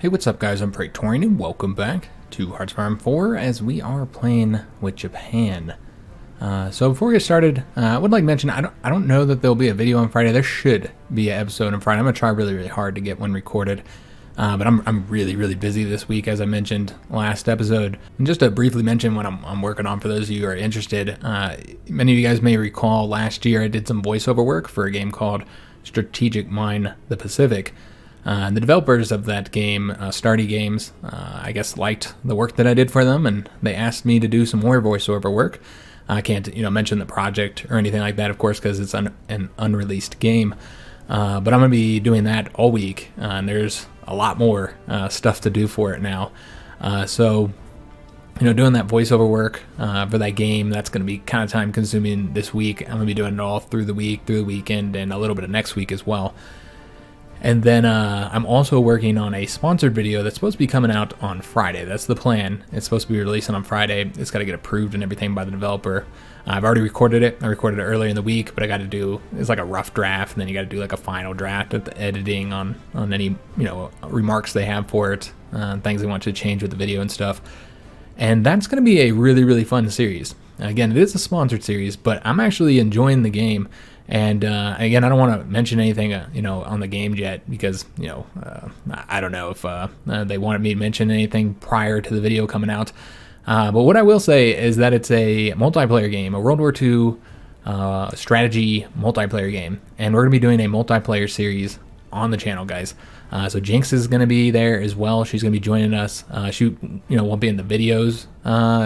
Hey, what's up guys, I'm Praetorian and welcome back to HOI4 as we are playing with Japan. So before we get started, I would like to mention, I don't know that there'll be a video on Friday. There should be an episode on Friday. I'm going to try really hard to get one recorded. But I'm really busy this week, as I mentioned last episode. And just to briefly mention what I'm working on for those of you who are interested, many of you guys may recall last year I did some voiceover work for a game called Strategic Mine the Pacific. The developers of that game, Stardy Games, I guess liked the work that I did for them, and they asked me to do some more voiceover work. I can't, mention the project or anything like that, of course, because it's an unreleased game. But I'm going to be doing that all week, and there's a lot more stuff to do for it now. So, doing that voiceover work for that game, that's going to be kind of time consuming this week. I'm going to be doing it all through the week, through the weekend, and a little bit of next week as well. And then I'm also working on a sponsored video that's supposed to be coming out on Friday. That's the plan. It's supposed to be releasing on Friday. It's got to get approved and everything by the developer. I've already recorded it. I recorded it earlier in the week, but I got to do, it's like a rough draft, and then you got to do like a final draft at the editing on any, remarks they have for it, things they want to change with the video and stuff. And that's going to be a really fun series. Again, it is a sponsored series, but I'm actually enjoying the game. And again, I don't want to mention anything, on the game yet because, I don't know if they wanted me to mention anything prior to the video coming out. But what I will say is that it's a multiplayer game, a World War II strategy multiplayer game. And we're going to be doing a multiplayer series on the channel, guys. So HiJynx is going to be there as well. She's going to be joining us. She, won't be in the videos.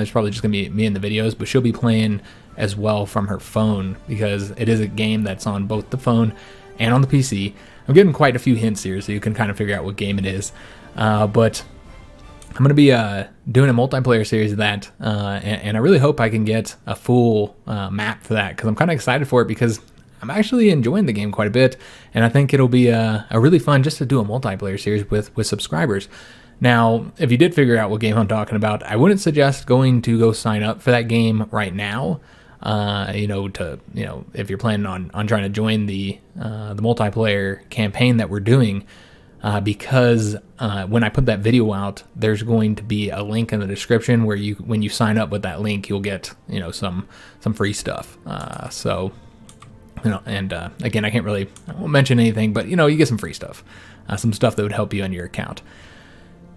It's probably just going to be me in the videos, but she'll be playing as well from her phone because it is a game that's on both the phone and on the PC. I'm getting quite a few hints here so you can kind of figure out what game it is. But I'm going to be doing a multiplayer series of that, and I really hope I can get a full map for that because I'm kind of excited for it because I'm actually enjoying the game quite a bit, and I think it'll be a really fun just to do a multiplayer series with subscribers. Now, if you did figure out what game I'm talking about, I wouldn't suggest going to go sign up for that game right now. If you're planning on trying to join the multiplayer campaign that we're doing, because when I put that video out, there's going to be a link in the description where when you sign up with that link, you'll get some free stuff. Again, I won't mention anything, but you get some free stuff, some stuff that would help you on your account.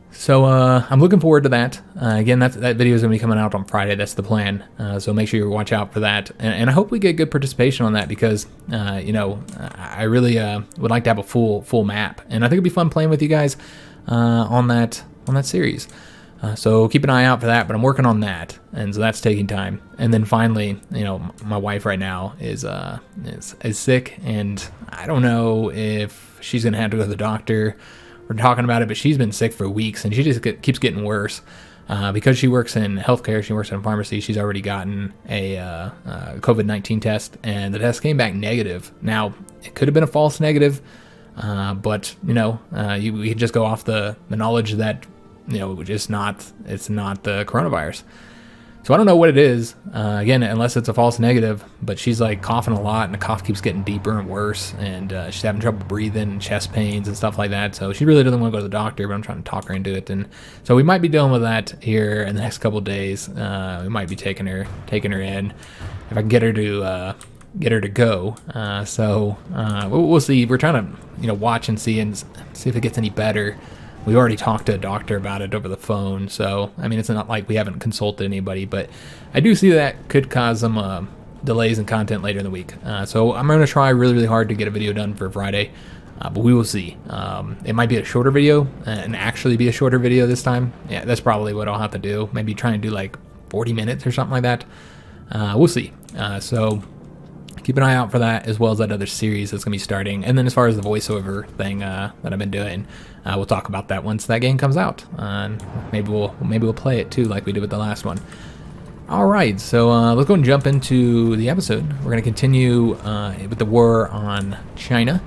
So I'm looking forward to that. Again, that video is going to be coming out on Friday. That's the plan. So make sure you watch out for that. And I hope we get good participation on that because, I really would like to have a full map. And I think it'd be fun playing with you guys on that series. So keep an eye out for that. But I'm working on that, and so that's taking time. And then finally, my wife right now is sick, and I don't know if she's going to have to go to the doctor. We're talking about it, but she's been sick for weeks, and she just keeps getting worse. Because she works in healthcare, she works in pharmacy, she's already gotten a COVID-19 test, and the test came back negative. Now, it could have been a false negative, but, we could just go off the knowledge that, it's not the coronavirus. So I don't know what it is, again, unless it's a false negative, but she's like coughing a lot, and the cough keeps getting deeper and worse, and she's having trouble breathing and chest pains and stuff like that. So she really doesn't want to go to the doctor, but I'm trying to talk her into it. And so we might be dealing with that here in the next couple of days. We might be taking her in if I can get her to go. We'll see. We're trying to, watch and see if it gets any better. We already talked to a doctor about it over the phone, so, it's not like we haven't consulted anybody, but I do see that could cause some delays in content later in the week. So I'm going to try really hard to get a video done for Friday, but we will see. It might be a shorter video, and actually be a shorter video this time. Yeah, that's probably what I'll have to do. Maybe try and do like 40 minutes or something like that. We'll see. So keep an eye out for that, as well as that other series that's going to be starting. And then as far as the voiceover thing that I've been doing, we'll talk about that once that game comes out. And maybe we'll play it too, like we did with the last one. All right, so let's go and jump into the episode. We're going to continue with the war on China.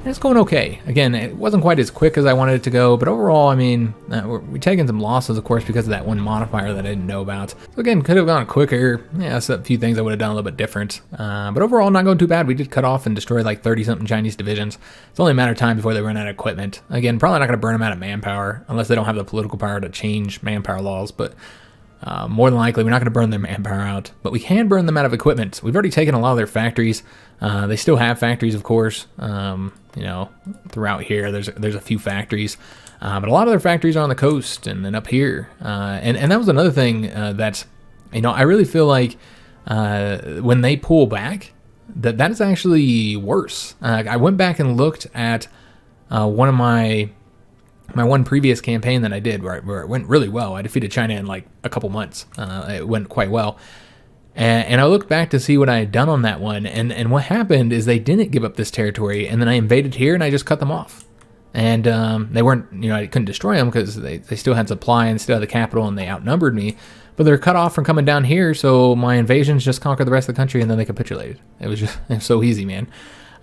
And it's going okay. Again, it wasn't quite as quick as I wanted it to go, but overall, I mean, we're taking some losses, of course, because of that one modifier that I didn't know about. So again, could have gone quicker. Yeah, that's a few things I would have done a little bit different. But overall, not going too bad. We did cut off and destroy like 30-something Chinese divisions. It's only a matter of time before they run out of equipment. Again, probably not going to burn them out of manpower, unless they don't have the political power to change manpower laws, but more than likely, we're not going to burn their manpower out, but we can burn them out of equipment. We've already taken a lot of their factories. They still have factories, of course. You know, throughout here, there's a few factories, but a lot of their factories are on the coast and then up here. And that was another thing that, you know, I really feel like when they pull back, that is actually worse. I went back and looked at one of my one previous campaign that I did where it went really well. I defeated China in like a couple months. It went quite well. And I looked back to see what I had done on that one. And what happened is they didn't give up this territory. And then I invaded here and I just cut them off. And they weren't, you know, I couldn't destroy them because they still had supply and still had the capital and they outnumbered me. But they're cut off from coming down here. So my invasions just conquered the rest of the country and then they capitulated. It was so easy, man.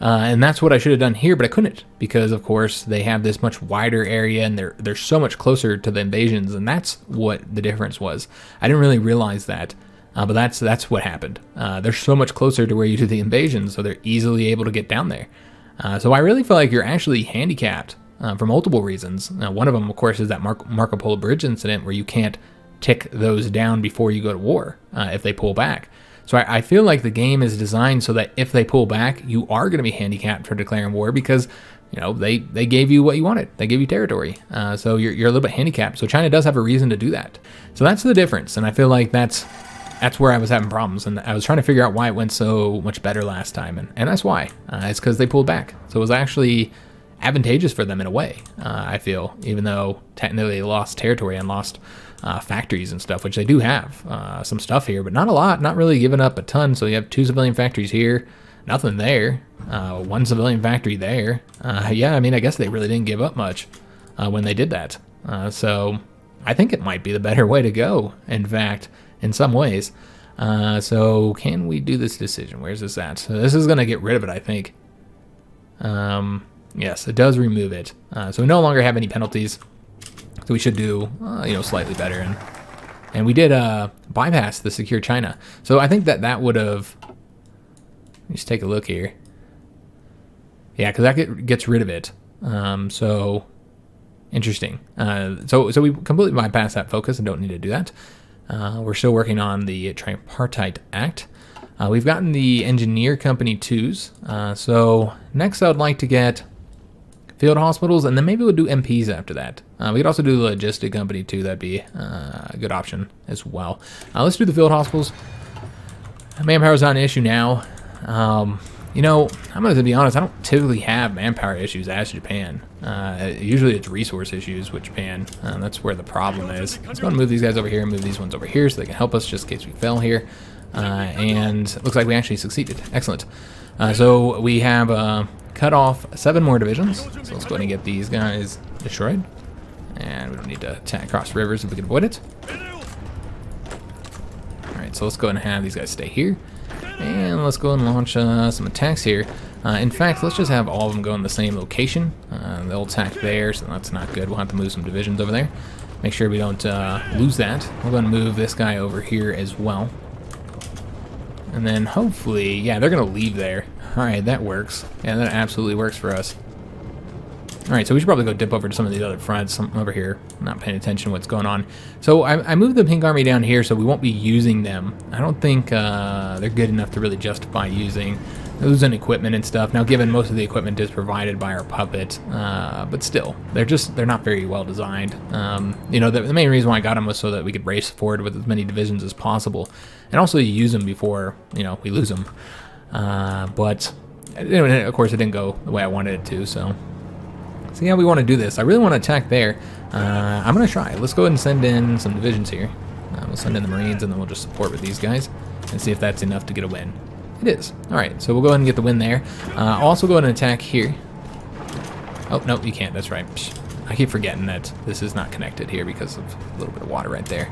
And that's what I should have done here, but I couldn't because, of course, they have this much wider area and they're so much closer to the invasions, and that's what the difference was. I didn't really realize that, but that's what happened. They're so much closer to where you do the invasions, so they're easily able to get down there. So I really feel like you're actually handicapped for multiple reasons. One of them, of course, is that Marco Polo Bridge incident where you can't tick those down before you go to war if they pull back. So I feel like the game is designed so that if they pull back, you are going to be handicapped for declaring war because, you know, they gave you what you wanted. They gave you territory. So you're a little bit handicapped. So China does have a reason to do that. So that's the difference. And I feel like that's where I was having problems. And I was trying to figure out why it went so much better last time. And that's why. It's because they pulled back. So it was actually advantageous for them in a way, I feel, even though technically they lost territory and lost factories and stuff, which they do have some stuff here, but not a lot, not really giving up a ton. So you have 2 civilian factories here, nothing there, 1 civilian factory there. Yeah, I mean, I guess they really didn't give up much when they did that. So I think it might be the better way to go, in fact, in some ways. So can we do this decision? Where's this at? So this is going to get rid of it, I think. Yes, it does remove it. So we no longer have any penalties. So we should do, you know, slightly better. And we did bypass the secure China. So I think that would have... Let's take a look here. Yeah, because that gets rid of it. So interesting. So we completely bypassed that focus and don't need to do that. We're still working on the Tripartite Act. We've gotten the Engineer Company 2s. So next I would like to get field hospitals, and then maybe we'll do MPs after that. We could also do the Logistic Company 2. That'd be a good option as well. Let's do the field hospitals. Manpower's not an issue now. You know, I'm going to be honest, I don't typically have manpower issues as Japan. Usually it's resource issues with Japan. That's where the problem is. Let's go and move these guys over here and move these ones over here so they can help us just in case we fail here. And it looks like we actually succeeded. Excellent. So we have cut off 7 more divisions. So let's go ahead and get these guys destroyed. And we don't need to attack across rivers if we can avoid it. Alright, so let's go ahead and have these guys stay here. And let's go and launch some attacks here. In fact, let's just have all of them go in the same location. They'll attack there, so that's not good. We'll have to move some divisions over there. Make sure we don't lose that. We're going to move this guy over here as well. And then hopefully, yeah, they're going to leave there. Alright, that works. Yeah, that absolutely works for us. Alright, so we should probably go dip over to some of these other fronts. I'm over here, not paying attention to what's going on. So I moved the Pink Army down here so we won't be using them. I don't think they're good enough to really justify using. Losing equipment and stuff. Now, given most of the equipment is provided by our puppet, but still, they're not very well designed. You know, the main reason why I got them was so that we could race forward with as many divisions as possible, and also use them before, you know, we lose them. But anyway, of course, it didn't go the way I wanted it to. So yeah, we want to do this. I really want to attack there. I'm gonna try. Let's go ahead and send in some divisions here. We'll send in the Marines, and then we'll just support with these guys and see if that's enough to get a win. It is. Alright, so we'll go ahead and get the win there. I'll also go ahead and attack here. Oh, no, you can't. That's right. I keep forgetting that this is not connected here because of a little bit of water right there.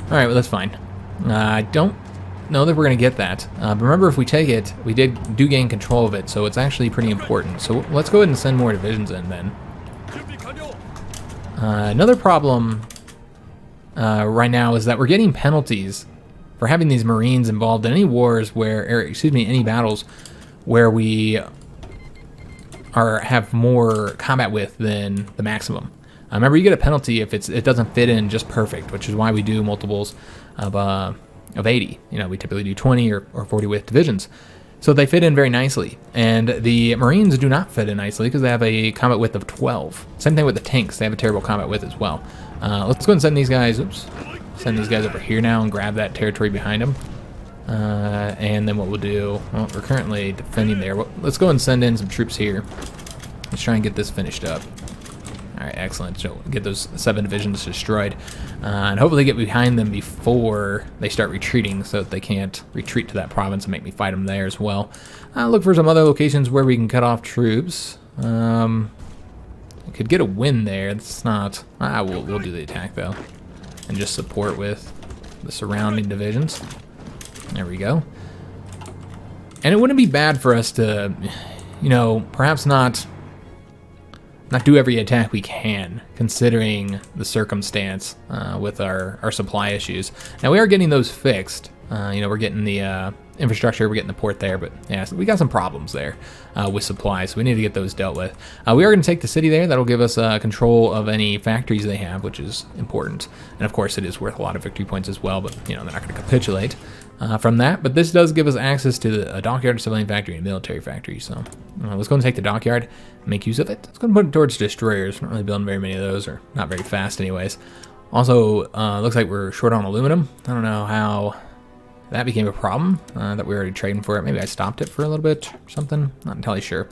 Alright, well, that's fine. I don't know that we're going to get that. But remember, if we take it, we do gain control of it, so it's actually pretty important. So let's go ahead and send more divisions in then. Another problem right now is that we're getting penalties for having these Marines involved in any wars where, or excuse me, any battles where we have more combat width than the maximum. Remember, you get a penalty if it doesn't fit in just perfect, which is why we do multiples of 80. You know, we typically do 20 or 40 width divisions. So they fit in very nicely. And the Marines do not fit in nicely because they have a combat width of 12. Same thing with the tanks. They have a terrible combat width as well. Let's go and send these guys, send these guys over here now and grab that territory behind them. And then what we'll do, well, we're currently defending there. Let's go and send in some troops here. Let's try and get this finished up. All right, excellent. So get those 7 divisions destroyed, and hopefully get behind them before they start retreating, so that they can't retreat to that province and make me fight them there as well. Look for some other locations where we can cut off troops. We could get a win there. It's not. We'll do the attack though, and just support with the surrounding divisions. There we go. And it wouldn't be bad for us to, you know, perhaps not do every attack we can, considering the circumstance with our supply issues. Now we are getting those fixed. You know, we're getting the infrastructure, we're getting the port there, but yeah, so we got some problems there with supplies, so we need to get those dealt with. We are going to take the city there. That'll give us control of any factories they have, which is important. And of course, it is worth a lot of victory points as well, but you know, they're not going to capitulate from that. But this does give us access to a dockyard, a civilian factory, and a military factory. So let's go and take the dockyard, make use of it. Let's go and put it towards destroyers. We're not really building very many of those, or not very fast anyways. Also, looks like we're short on aluminum. I don't know how that became a problem, that we were already trading for it. Maybe I stopped it for a little bit or something. Not entirely sure.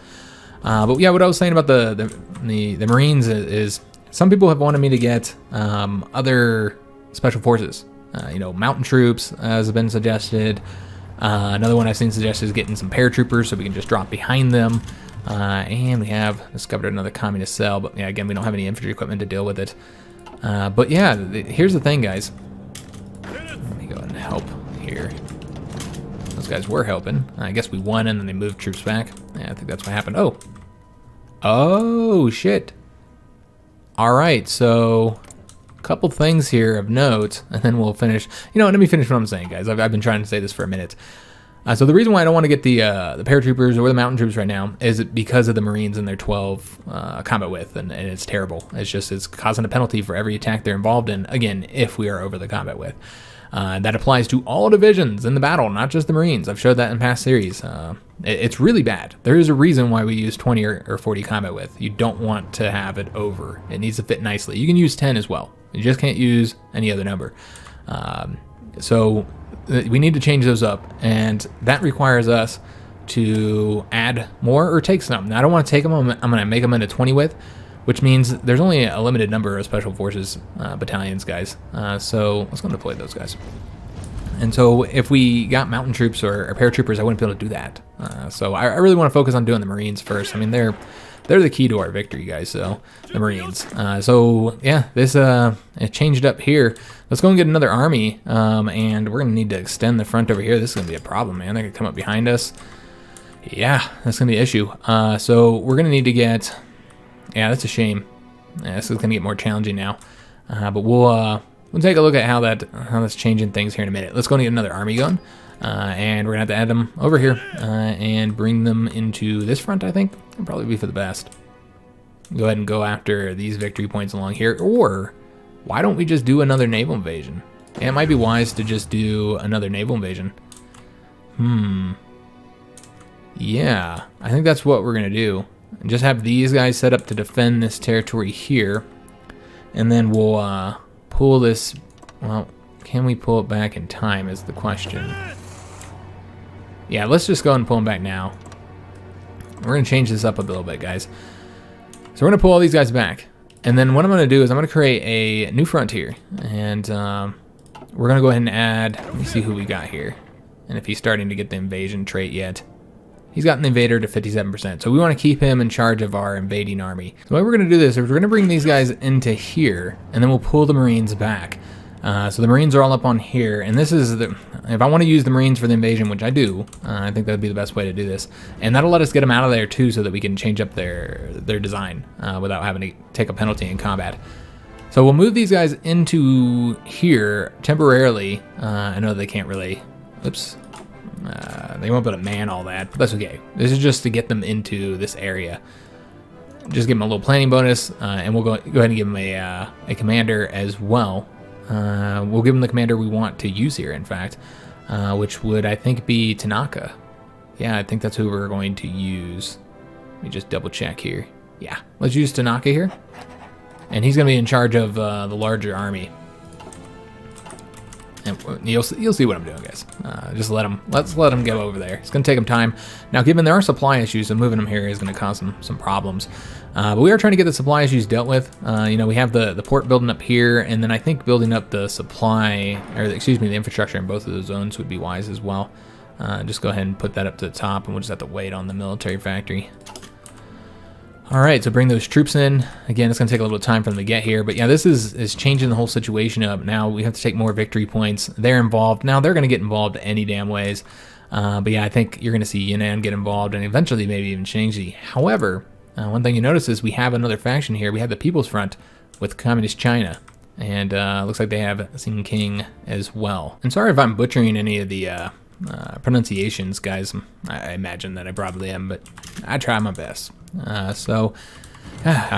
But yeah, what I was saying about the Marines is some people have wanted me to get other special forces. You know, mountain troops has been suggested. Another one I've seen suggested is getting some paratroopers so we can just drop behind them. And we have discovered another communist cell, but yeah, again, we don't have any infantry equipment to deal with it. But yeah, here's the thing, guys. Let me go ahead and help here. Those guys were helping. I guess we won and then they moved troops back. Yeah, I think that's what happened. Oh shit. All right, so a couple things here of note, and then we'll finish. You know, let me finish what I'm saying, guys. I've been trying to say this for a minute. So the reason why I don't want to get the paratroopers or the mountain troops right now is because of the Marines and their 12 combat width, and it's terrible. It's causing a penalty for every attack they're involved in, again, if we are over the combat width. That applies to all divisions in the battle, not just the Marines. I've showed that in past series. It's really bad. There is a reason why we use 20 or 40 combat width. You don't want to have it over. It needs to fit nicely. You can use 10 as well. You just can't use any other number. So we need to change those up, and that requires us to add more or take some. Now, I don't want to take them. I'm going to make them into 20 width, which means there's only a limited number of special forces battalions, guys. So let's go and deploy those guys. And so if we got mountain troops or paratroopers, I wouldn't be able to do that. So I really want to focus on doing the Marines first. I mean, they're the key to our victory, guys. So the Marines. So yeah, this it changed up here. Let's go and get another army, and we're gonna need to extend the front over here. This is gonna be a problem, man. They're gonna come up behind us. Yeah, that's gonna be an issue. So we're gonna need to get. Yeah, that's a shame. Yeah, this is gonna get more challenging now. But we'll take a look at how that's changing things here in a minute. Let's go and get another army going, and we're gonna have to add them over here and bring them into this front. I think it'll probably be for the best. Go ahead and go after these victory points along here, or why don't we just do another naval invasion? Yeah, it might be wise to just do another naval invasion. Yeah, I think that's what we're gonna do. And just have these guys set up to defend this territory here, and then we'll pull this. Well, can we pull it back in time is the question. Yeah, let's just go ahead and pull them back now. We're gonna change this up a little bit, guys. So we're gonna pull all these guys back, and then what I'm gonna do is I'm gonna create a new frontier, and we're gonna go ahead and add. Let me see who we got here, and if he's starting to get the invasion trait yet. He's gotten the invader to 57%, so we want to keep him in charge of our invading army. So the way we're going to do this is we're going to bring these guys into here, and then we'll pull the Marines back. So the Marines are all up on here, and this is if I want to use the Marines for the invasion, which I do, I think that would be the best way to do this. And that'll let us get them out of there too, so that we can change up their design without having to take a penalty in combat. So we'll move these guys into here temporarily. I know they can't really, oops, they won't be able to man all that, but that's okay. This is just to get them into this area. Just give them a little planning bonus, and we'll go ahead and give them a commander as well. We'll give them the commander we want to use here, in fact, which would, I think, be Tanaka. Yeah, I think that's who we're going to use. Let me just double check here. Yeah, let's use Tanaka here. And he's going to be in charge of the larger army. And you'll see what I'm doing, guys. Let's let him go over there. It's going to take him time. Now, given there are supply issues, so moving him here is going to cause some problems. But we are trying to get the supply issues dealt with. You know, we have the port building up here, and then I think building up the supply, or excuse me, the infrastructure in both of those zones would be wise as well. Just go ahead and put that up to the top, and we'll just have to wait on the military factory. All right, so bring those troops in. Again, it's going to take a little time for them to get here. But yeah, this is changing the whole situation up. Now we have to take more victory points. They're involved. Now they're going to get involved any damn ways. But yeah, I think you're going to see Yunnan get involved and eventually maybe even Shaanxi. However, one thing you notice is we have another faction here. We have the People's Front with Communist China. And looks like they have Xin King as well. And sorry if I'm butchering any of the pronunciations, guys. I imagine that I probably am, but I try my best. I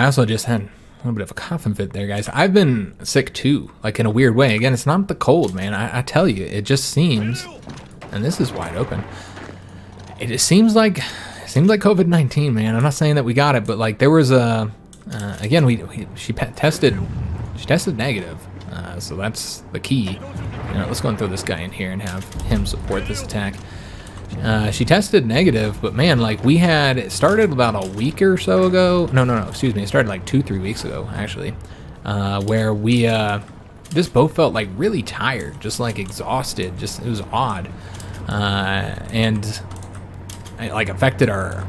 also just had a little bit of a coughing fit there, guys. I've been sick too, like in a weird way. Again, it's not the cold, man. I tell you, it just seems, and this is wide open. It just seems like COVID-19, man. I'm not saying that we got it, but like there was again, she tested negative. So that's the key. You know, let's go and throw this guy in here and have him support this attack. She tested negative, but man, like it started about a week or so ago. No, excuse me. It started like 2-3 weeks ago, actually, where we just both felt like really tired, just like exhausted. It was odd, and it like affected our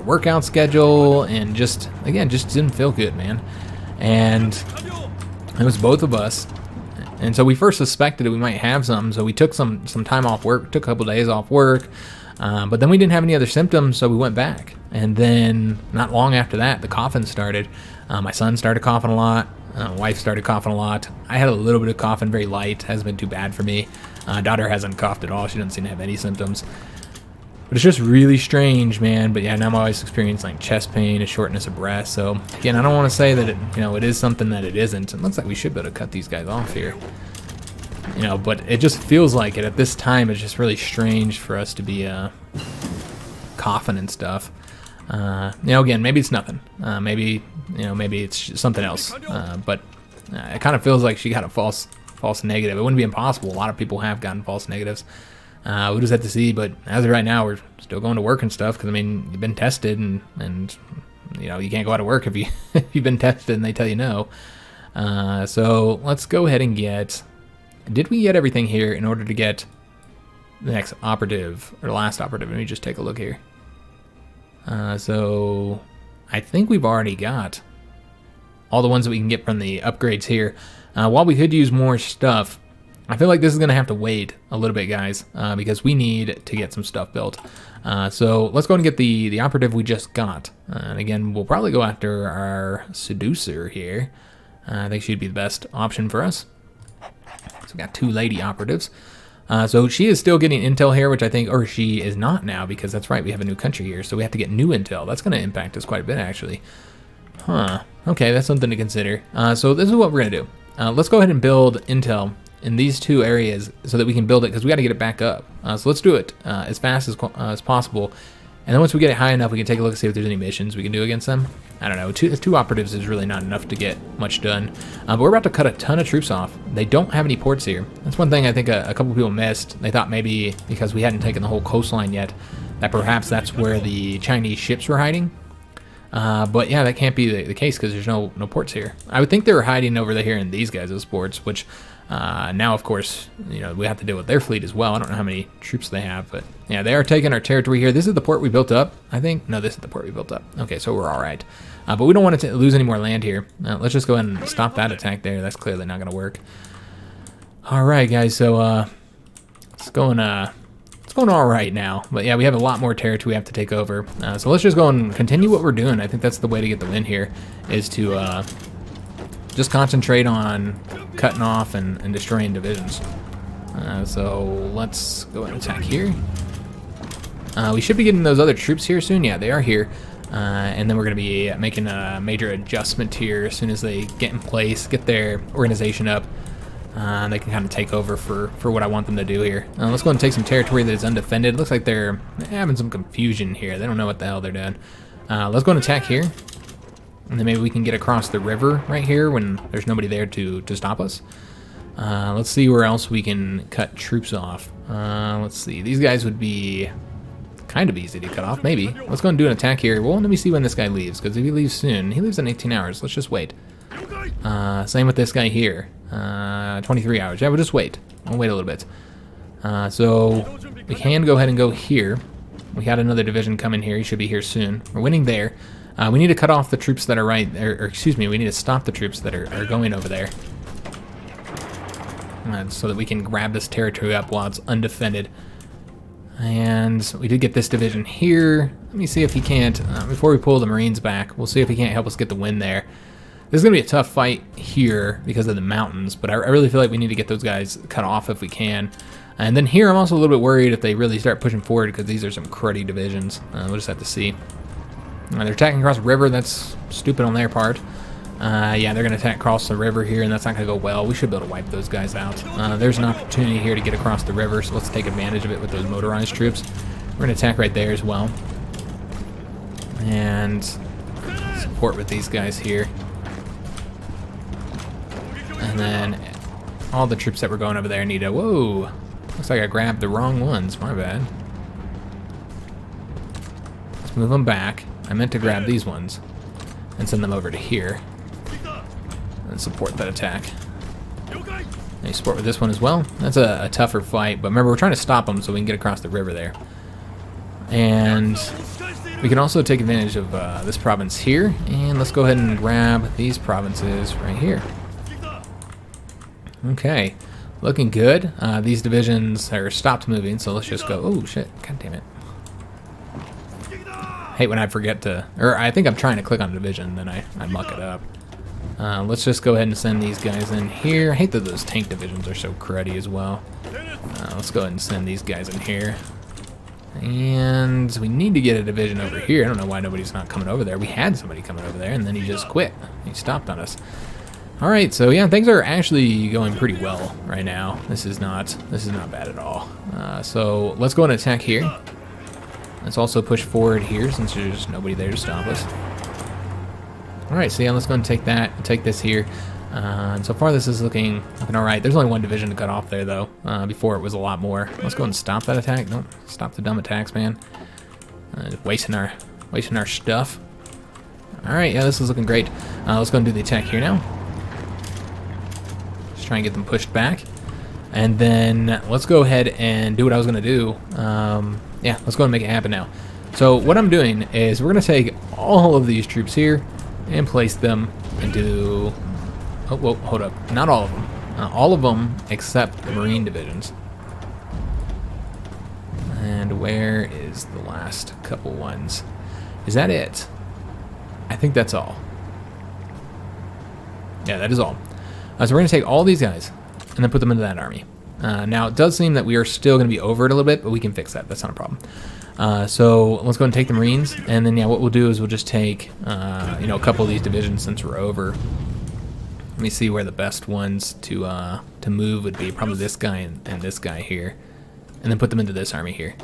workout schedule, and just didn't feel good, man. And it was both of us. And so we first suspected that we might have something, so we took some time off work, took a couple days off work, but then we didn't have any other symptoms, so we went back. And then not long after that, the coughing started. My son started coughing a lot. Wife started coughing a lot. I had a little bit of coughing, very light. Hasn't been too bad for me. Daughter hasn't coughed at all. She doesn't seem to have any symptoms. But it's just really strange, man. But yeah, now I'm always experiencing like chest pain and shortness of breath. So again, I don't want to say that it is something that it isn't. It looks like we should be able to cut these guys off here. But it just feels like it at this time. It's just really strange for us to be coughing and stuff. Again, maybe it's nothing. Maybe it's something else. But it kind of feels like she got a false negative. It wouldn't be impossible. A lot of people have gotten false negatives. We'll just have to see, but as of right now, we're still going to work and stuff, because, I mean, you've been tested, and you can't go out of work if you've been tested and they tell you no. So let's go ahead and did we get everything here in order to get the next operative, or last operative? Let me just take a look here. So I think we've already got all the ones that we can get from the upgrades here. While we could use more stuff, I feel like this is going to have to wait a little bit, guys, because we need to get some stuff built. So let's go and get the operative we just got. And again, we'll probably go after our seducer here. I think she'd be the best option for us. So we got 2 lady operatives. So she is still getting intel here, which I think, or she is not now, because that's right, we have a new country here. So we have to get new intel. That's going to impact us quite a bit, actually. Huh. Okay, that's something to consider. So this is what we're going to do. Let's go ahead and build intel in these 2 areas so that we can build it, because we got to get it back up. So let's do it as fast as possible. And then once we get it high enough, we can take a look and see if there's any missions we can do against them. I don't know. 2 operatives is really not enough to get much done. But we're about to cut a ton of troops off. They don't have any ports here. That's one thing I think a couple people missed. They thought maybe because we hadn't taken the whole coastline yet, that perhaps that's where the Chinese ships were hiding. But yeah, that can't be the case, because there's no ports here. I would think they were hiding over here in these guys' ports, which now, of course, we have to deal with their fleet as well. I don't know how many troops they have, but yeah, they are taking our territory here. This is the port we built up, I think. No, this is the port we built up. Okay, so we're all right. But we don't want to lose any more land here. Let's just go ahead and stop that attack there. That's clearly not going to work. All right, guys. So it's going all right now. But yeah, we have a lot more territory we have to take over. So let's just go and continue what we're doing. I think that's the way to get the win here, is to just concentrate on cutting off and destroying divisions. So let's go and attack here. We should be getting those other troops here soon. Yeah, they are here. And then we're going to be making a major adjustment here as soon as they get in place, get their organization up. They can kind of take over for what I want them to do here. Let's go and take some territory that is undefended. It looks like they're having some confusion here. They don't know what the hell they're doing. Let's go and attack here. And then maybe we can get across the river right here when there's nobody there to stop us. Let's see where else we can cut troops off. Let's see. These guys would be kind of easy to cut off, maybe. Let's go and do an attack here. Well, let me see when this guy leaves, because if he leaves soon, he leaves in 18 hours. Let's just wait. Same with this guy here. 23 hours. Yeah, we'll just wait. We'll wait a little bit. So we can go ahead and go here. We had another division come in here. He should be here soon. We're winning there. We need to cut off the troops that are right, or excuse me, we need to stop the troops that are going over there. So that we can grab this territory up while it's undefended. And we did get this division here. Let me see if he can't, before we pull the Marines back, we'll see if he can't help us get the win there. This is going to be a tough fight here because of the mountains, but I really feel like we need to get those guys cut off if we can. And then here I'm also a little bit worried if they really start pushing forward, because these are some cruddy divisions. We'll just have to see. They're attacking across the river. That's stupid on their part. Yeah, they're going to attack across the river here, and that's not going to go well. We should be able to wipe those guys out. There's an opportunity here to get across the river, so let's take advantage of it with those motorized troops. We're going to attack right there as well. And support with these guys here. And then all the troops that were going over there need to... Whoa! Looks like I grabbed the wrong ones. My bad. Let's move them back. I meant to grab these ones and send them over to here. And support that attack. And you support with this one as well. That's a tougher fight, but remember, we're trying to stop them so we can get across the river there. And we can also take advantage of this province here, and let's go ahead and grab these provinces right here. Okay, looking good. These divisions are stopped moving, so let's just go. Oh shit, god damn it. Hate when I forget to, or I think I'm trying to click on a division, then I muck it up. Let's just go ahead and send these guys in here. I hate that those tank divisions are so cruddy as well. Let's go ahead and send these guys in here. And we need to get a division over here. I don't know why nobody's not coming over there. We had somebody coming over there, and then he just quit. He stopped on us. All right, so yeah, things are actually going pretty well right now. This is not bad at all. So let's go and attack here. Let's also push forward here since there's nobody there to stop us. All right, so yeah, let's go and take that, take this here. And so far this is looking all right. There's only one division to cut off there though. Before it was a lot more. Let's go and stop that attack. Don't stop the dumb attacks, man. Just wasting our stuff. All right, yeah, this is looking great. Let's go and do the attack here now. Just try and get them pushed back. And then let's go ahead and do what I was gonna do. Yeah, let's go and make it happen now. So what I'm doing is we're gonna take all of these troops here and place them into, oh, whoa, hold up, not all of them. All of them except the Marine divisions. And where is the last couple ones? Is that it? I think that's all. Yeah, that is all. So we're gonna take all these guys and then put them into that army. Now, it does seem that we are still going to be over it a little bit, but we can fix that. That's not a problem. So let's go and take the Marines, and then, yeah, what we'll do is we'll just take, you know, a couple of these divisions since we're over. Let me see where the best ones to move would be. Probably this guy and this guy here. And then put them into this army here.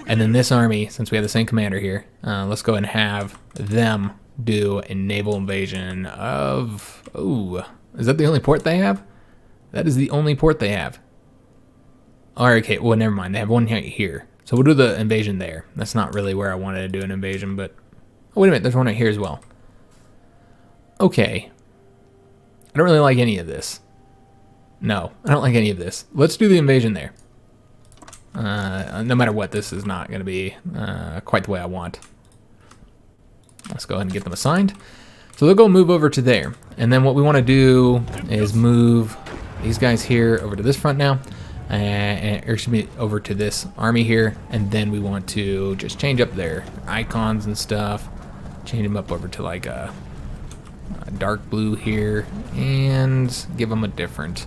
And then this army, since we have the same commander here, let's go and have them do a naval invasion of... Oh, is that the only port they have? That is the only port they have. Alright, okay, well, never mind. They have one here. So we'll do the invasion there. That's not really where I wanted to do an invasion, but... Oh, wait a minute. There's one right here as well. Okay. I don't really like any of this. No, I don't like any of this. Let's do the invasion there. No matter what, this is not going to be quite the way I want. Let's go ahead and get them assigned. So they'll go move over to there. And then what we want to do is move these guys here over to this front now, and or excuse me, over to this army here, and then we want to just change up their icons and stuff, change them up over to like a dark blue here, and give them a different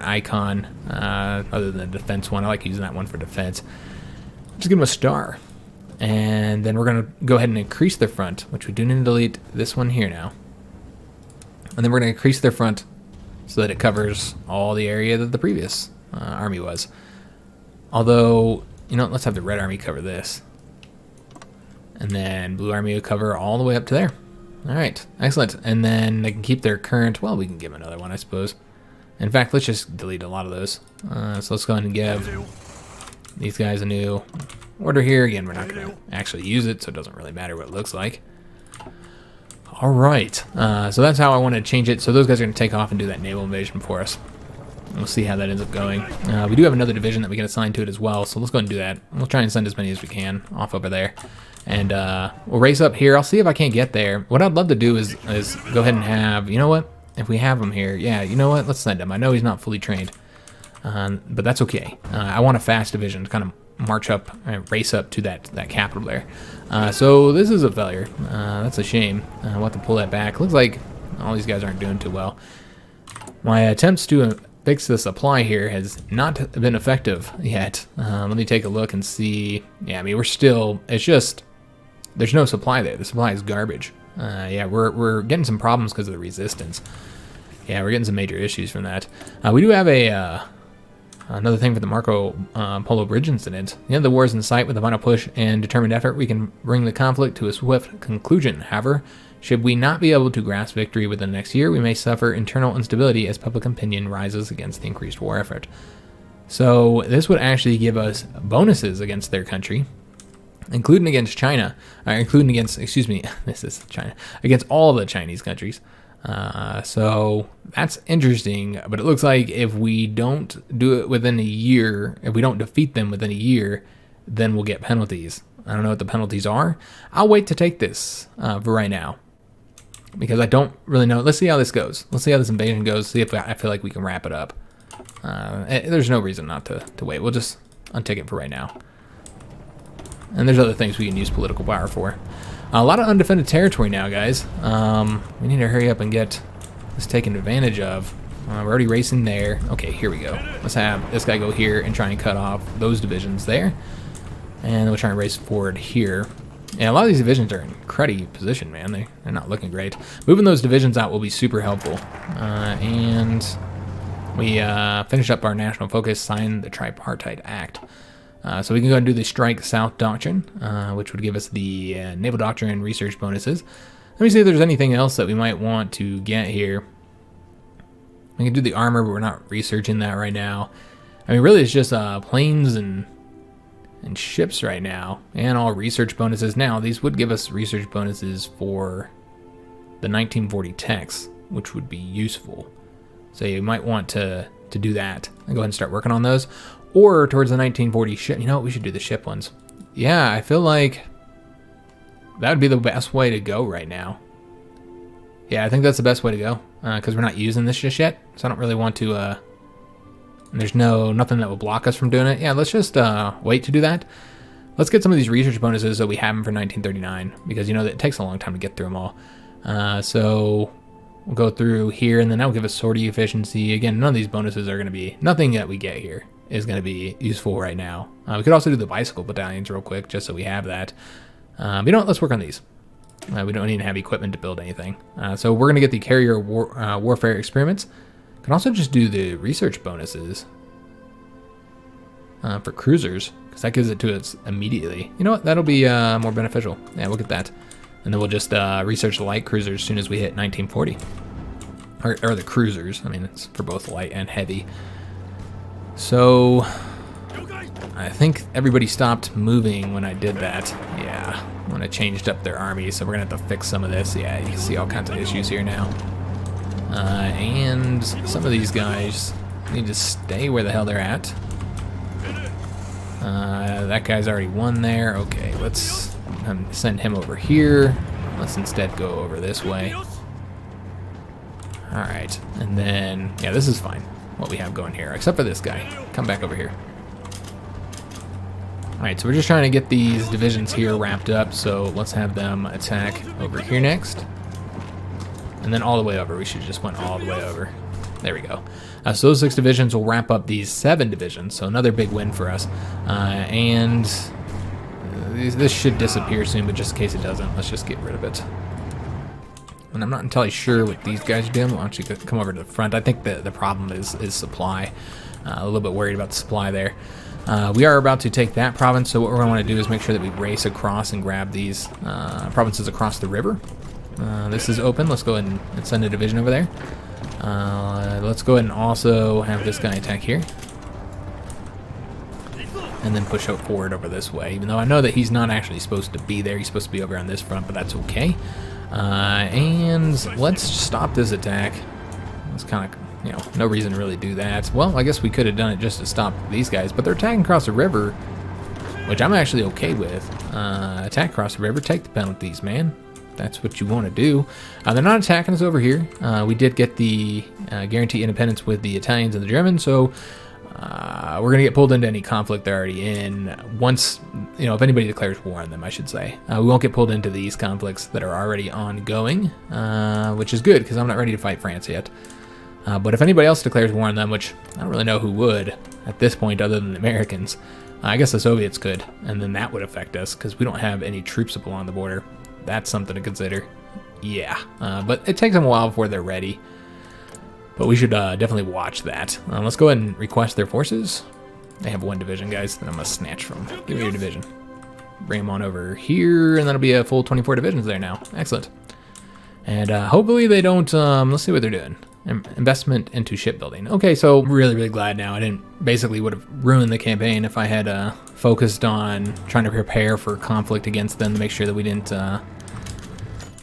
icon other than the defense one. I like using that one for defense. Just give them a star, and then we're gonna go ahead and increase their front, which we do need to delete this one here now, and then we're gonna increase their front so that it covers all the area that the previous army was. Although, you know, let's have the red army cover this, and then blue army will cover all the way up to there. All right, excellent. And then they can keep their current, well, we can give another one, I suppose. In fact, let's just delete a lot of those. So let's go ahead and give these guys a new order here. Again, we're not going to actually use it, so it doesn't really matter what it looks like. All right, so that's how I want to change it. So those guys are going to take off and do that naval invasion for us. We'll see how that ends up going. We do have another division that we can assign to it as well, so let's go ahead and do that. We'll try and send as many as we can off over there. And we'll race up here. I'll see if I can't get there. What I'd love to do is go ahead and have, you know what? If we have him here, yeah, you know what? Let's send him. I know he's not fully trained, but that's okay. I want a fast division to kind of march up and race up to that capital there. So this is a failure. That's a shame. We'll have to pull that back. Looks like all these guys aren't doing too well. My attempts to fix the supply here has not been effective yet. Let me take a look and see. Yeah, I mean, we're still, it's just, there's no supply there. The supply is garbage. Yeah, we're getting some problems because of the resistance. Yeah, we're getting some major issues from that. We do have another thing for the Marco Polo Bridge incident. The end of the war is in sight. With a final push and determined effort, we can bring the conflict to a swift conclusion. However, should we not be able to grasp victory within the next year, we may suffer internal instability as public opinion rises against the increased war effort. So this would actually give us bonuses against their country, including against China, including against, excuse me, this is China, against all the Chinese countries. So that's interesting, but it looks like if we don't do it within a year, if we don't defeat them within a year, then we'll get penalties. I don't know what the penalties are. I'll wait to take this for right now, because I don't really know. Let's see how this goes. Let's see how this invasion goes, see if I feel like we can wrap it up. There's no reason not to wait. We'll just untick it for right now. And there's other things we can use political power for. A lot of undefended territory now, guys. We need to hurry up and get this taken advantage of. We're already racing there. Okay, here we go. Let's have this guy go here and try and cut off those divisions there. And then we'll try and race forward here. And a lot of these divisions are in cruddy position, man. They're not looking great. Moving those divisions out will be super helpful. And we finish up our national focus, sign the Tripartite Act. So we can go and do the Strike South Doctrine, which would give us the Naval Doctrine research bonuses. Let me see if there's anything else that we might want to get here. We can do the armor, but we're not researching that right now. I mean, really, it's just planes and ships right now, and all research bonuses. Now, these would give us research bonuses for the 1940 techs, which would be useful. So you might want to do that and go ahead and start working on those. Or towards the 1940 ship. You know what? We should do the ship ones. Yeah, I feel like that would be the best way to go right now. Yeah, I think that's the best way to go. Because we're not using this just yet. So I don't really want to... and there's nothing that will block us from doing it. Yeah, let's just wait to do that. Let's get some of these research bonuses so we have them for 1939. Because, you know, it takes a long time to get through them all. So we'll go through here. And then that'll give us sortie efficiency. Again, none of these bonuses are going to be... Nothing that we get here is going to be useful right now. We could also do the bicycle battalions real quick, just so we have that. But you know what? Let's work on these. We don't need to have equipment to build anything. So we're going to get the carrier warfare experiments. Can also just do the research bonuses for cruisers, because that gives it to us immediately. You know what? That'll be more beneficial. Yeah, we'll get that. And then we'll just research the light cruisers as soon as we hit 1940. Or the cruisers. I mean, it's for both light and heavy. So I think everybody stopped moving when I did that. Yeah, when I changed up their army, so we're gonna have to fix some of this. Yeah, you can see all kinds of issues here now. And some of these guys need to stay where the hell they're at. That guy's already won there. Okay, let's send him over here. Let's instead go over this way. Alright, and then, yeah, this is fine, what we have going here, except for this guy. Come back over here. Alright, so we're just trying to get these divisions here wrapped up, so let's have them attack over here next. And then all the way over. We should just went all the way over. There we go. So those 6 divisions will wrap up these 7 divisions, so another big win for us. And this should disappear soon, but just in case it doesn't, let's just get rid of it. And I'm not entirely sure what these guys are doing. Why don't you come over to the front? I think the problem is supply. A little bit worried about the supply there. We are about to take that province, so what we're going to want to do is make sure that we race across and grab these provinces across the river. This is open. Let's go ahead and send a division over there. Let's go ahead and also have this guy attack here. And then push forward over this way, even though I know that he's not actually supposed to be there. He's supposed to be over on this front, but that's okay. And let's stop this attack. It's kind of, you know, no reason to really do that. Well, I guess we could have done it just to stop these guys, but they're attacking across the river, which I'm actually okay with. Attack across the river, take the penalties, man. That's what you want to do. They're not attacking us over here. We did get the guarantee independence with the Italians and the Germans, so we're going to get pulled into any conflict they're already in. Once, you know, if anybody declares war on them, I should say. We won't get pulled into these conflicts that are already ongoing, which is good because I'm not ready to fight France yet. But if anybody else declares war on them, which I don't really know who would at this point other than the Americans, I guess the Soviets could, and then that would affect us because we don't have any troops up along the border. That's something to consider. Yeah, but it takes them a while before they're ready. But we should definitely watch that. Let's go ahead and request their forces. They have 1 division, guys, that I'm going to snatch from. Give me your division. Bring them on over here, and that'll be a full 24 divisions there now. Excellent. And hopefully they don't, let's see what they're doing. Investment into shipbuilding. Okay, so really, really glad now. I didn't, basically would have ruined the campaign if I had focused on trying to prepare for conflict against them to make sure that we didn't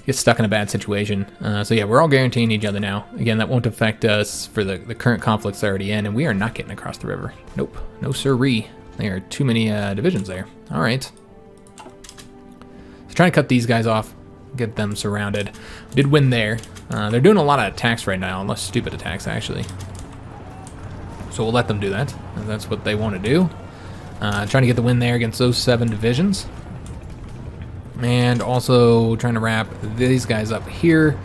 get stuck in a bad situation. So yeah, we're all guaranteeing each other now. Again, that won't affect us for the current conflicts they're already in, and we are not getting across the river. Nope, no sirree. There are too many divisions there. All right. So trying to cut these guys off, get them surrounded. We did win there. They're doing a lot of attacks right now, unless stupid attacks actually. So we'll let them do that. That's what they want to do. Trying to get the win there against those 7 divisions. And also trying to wrap these guys up here.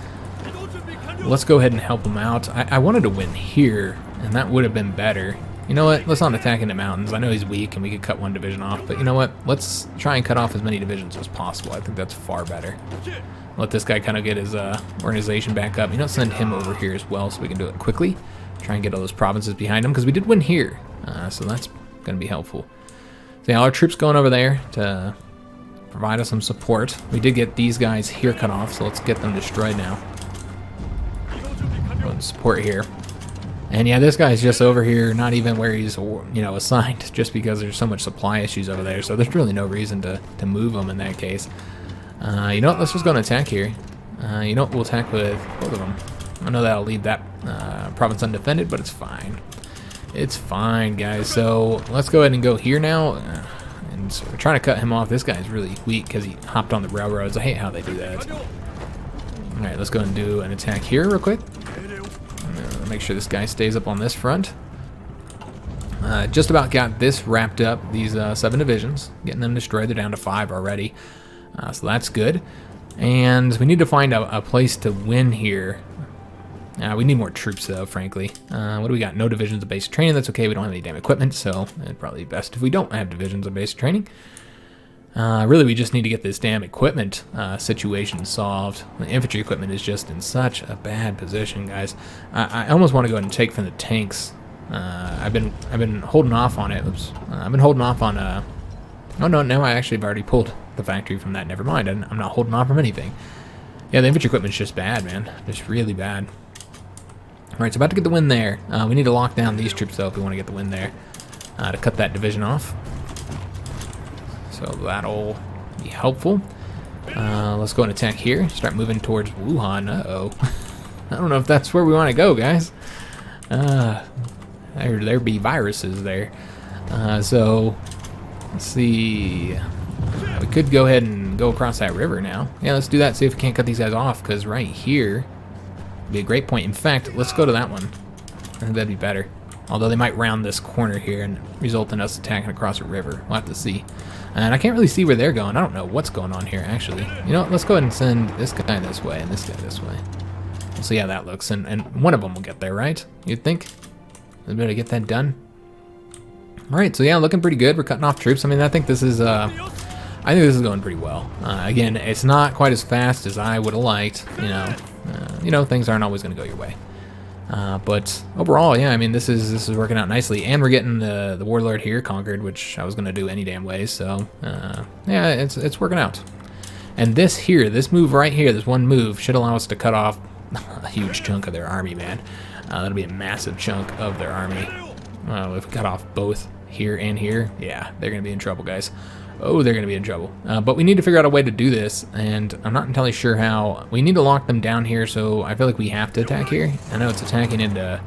Let's go ahead and help them out. I wanted to win here, and that would have been better. You know what? Let's not attack in the mountains. I know he's weak, and we could cut 1 division off, but you know what? Let's try and cut off as many divisions as possible. I think that's far better. Let this guy kind of get his organization back up. You know, send him over here as well so we can do it quickly. Try and get all those provinces behind him, because we did win here. So that's going to be helpful. So yeah, all our troops going over there to provide us some support. We did get these guys here cut off, so let's get them destroyed now. Go and support here. And yeah, this guy's just over here, not even where he's, you know, assigned, just because there's so much supply issues over there. So there's really no reason to move him in that case. You know what? Let's just go and attack here. You know what? We'll attack with both of them. I know that'll leave that province undefended, but it's fine. It's fine, guys. So let's go ahead and go here now. And so we're trying to cut him off. This guy's really weak because he hopped on the railroads. I hate how they do that. All right, let's go and do an attack here real quick. Make sure this guy stays up on this front. Just about got this wrapped up, these 7 divisions. Getting them destroyed. They're down to 5 already. So that's good. And we need to find a place to win here. We need more troops, though, frankly. What do we got? No divisions of basic training. That's okay. We don't have any damn equipment, so it'd probably be best if we don't have divisions of basic training. Really, we just need to get this damn equipment situation solved. The infantry equipment is just in such a bad position, guys. I almost want to go ahead and take from the tanks. I've been holding off on it. Oops. I've been holding off on. Oh no, now I actually have already pulled the factory from that. Never mind. I'm not holding off from anything. Yeah, the infantry equipment's just bad, man. Just really bad. All right, so about to get the win there. We need to lock down these troops though if we want to get the win there. To cut that division off. So that'll be helpful. Let's go and attack here. Start moving towards Wuhan. Uh-oh. I don't know if that's where we want to go, guys. There be viruses there. So, let's see. We could go ahead and go across that river now. Yeah, let's do that. See if we can't cut these guys off, because right here, Be a great point. In fact, let's go to that one. I think that'd be better. Although they might round this corner here and result in us attacking across a river. We'll have to see. And I can't really see where they're going. I don't know what's going on here, actually. You know what? Let's go ahead and send this guy this way and this guy this way. We'll see how that looks. And one of them will get there, right? You'd think? We'll be able to get that done. Alright, so yeah, looking pretty good. We're cutting off troops. I mean, I think this is going pretty well. Again, it's not quite as fast as I would have liked. You know, things aren't always going to go your way. But overall, yeah, I mean, this is working out nicely, and we're getting the warlord here conquered, which I was gonna do any damn way. So yeah, it's working out. And this move right here, this one move should allow us to cut off a huge chunk of their army, man. That'll be a massive chunk of their army. If we cut off both here and here, yeah, they're gonna be in trouble, guys. Oh, they're going to be in trouble. But we need to figure out a way to do this, and I'm not entirely sure how. We need to lock them down here, so I feel like we have to attack here. I know it's attacking into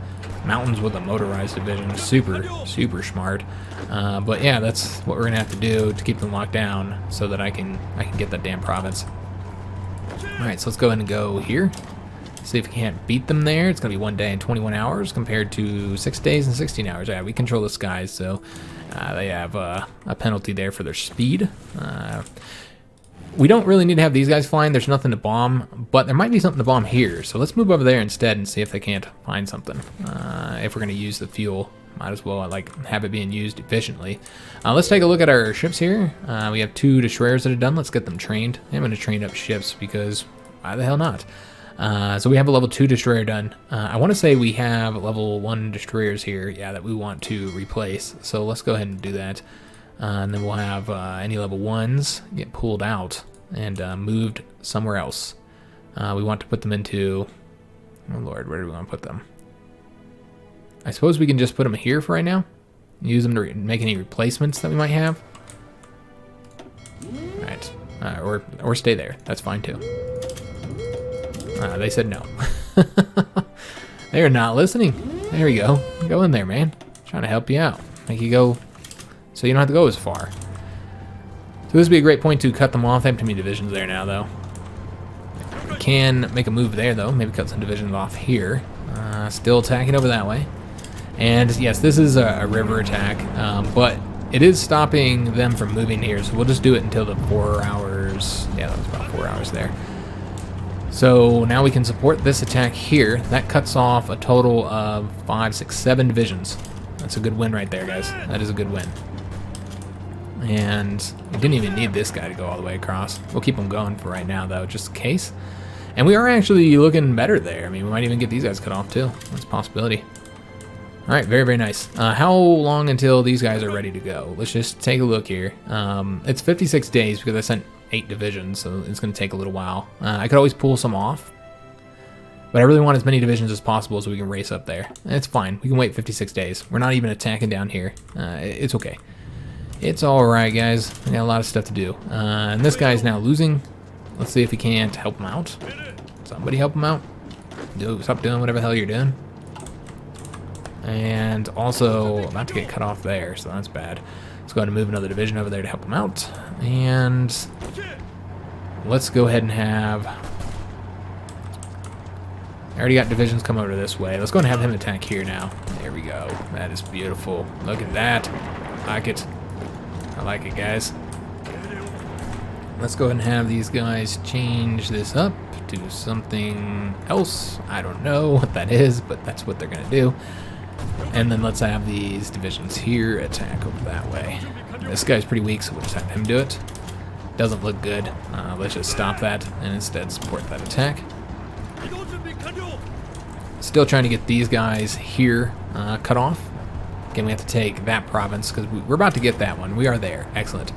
mountains with a motorized division. Super smart. But yeah, that's what we're going to have to do to keep them locked down so that I can get that damn province. Alright, so let's go ahead and go here. See if we can't beat them there. It's going to be 1 day and 21 hours compared to 6 days and 16 hours. Yeah, we control the skies, so they have a penalty there for their speed. We don't really need to have these guys flying. There's nothing to bomb, but there might be something to bomb here. So let's move over there instead and see if they can't find something. If we're going to use the fuel, might as well have it being used efficiently. Let's take a look at our ships here. We have 2 destroyers that are done. Let's get them trained. I'm going to train up ships because why the hell not? So we have a level 2 destroyer done. I want to say we have level 1 destroyers here, yeah, that we want to replace. So let's go ahead and do that. And then we'll have any level 1s get pulled out and moved somewhere else. We want to put them into... Oh lord, where do we want to put them? I suppose we can just put them here for right now. Use them to make any replacements that we might have. Alright. Or stay there. That's fine too. They said no. They're not listening. There we go. Go in there, man. Trying to help you out. Make you go so you don't have to go as far. So this would be a great point to cut them off. They have too many divisions there now, though. We can make a move there, though. Maybe cut some divisions off here. Still attacking over that way. And yes, this is a river attack, but it is stopping them from moving here. So we'll just do it until the 4 hours. Yeah, that was about 4 hours there. So now we can support this attack here. That cuts off a total of 5, 6, 7 divisions. That's a good win right there, guys. That is a good win. And we didn't even need this guy to go all the way across. We'll keep him going for right now, though, just in case. And we are actually looking better there. I mean, we might even get these guys cut off, too. That's a possibility. All right, very, very nice. How long until these guys are ready to go? Let's just take a look here. It's 56 days because I sent 8 divisions, so it's going to take a little while. I could always pull some off, but I really want as many divisions as possible so we can race up there. It's fine. We can wait 56 days. We're not even attacking down here. It's okay. It's all right, guys. We got a lot of stuff to do. And this guy's now losing. Let's see if we can't help him out. Somebody help him out. Stop doing whatever the hell you're doing. And also about to get cut off there, so that's bad. Let's go ahead and move another division over there to help him out. And let's go ahead and have... I already got divisions come over this way. Let's go ahead and have him attack here now. There we go. That is beautiful. Look at that. I like it. I like it, guys. Let's go ahead and have these guys change this up to something else. I don't know what that is, but that's what they're going to do. And then let's have these divisions here attack over that way. This guy's pretty weak, so we'll just have him do it. Doesn't look good. Let's just stop that and instead support that attack. Still trying to get these guys here cut off. Again, we have to take that province because we're about to get that one. We are there. Excellent.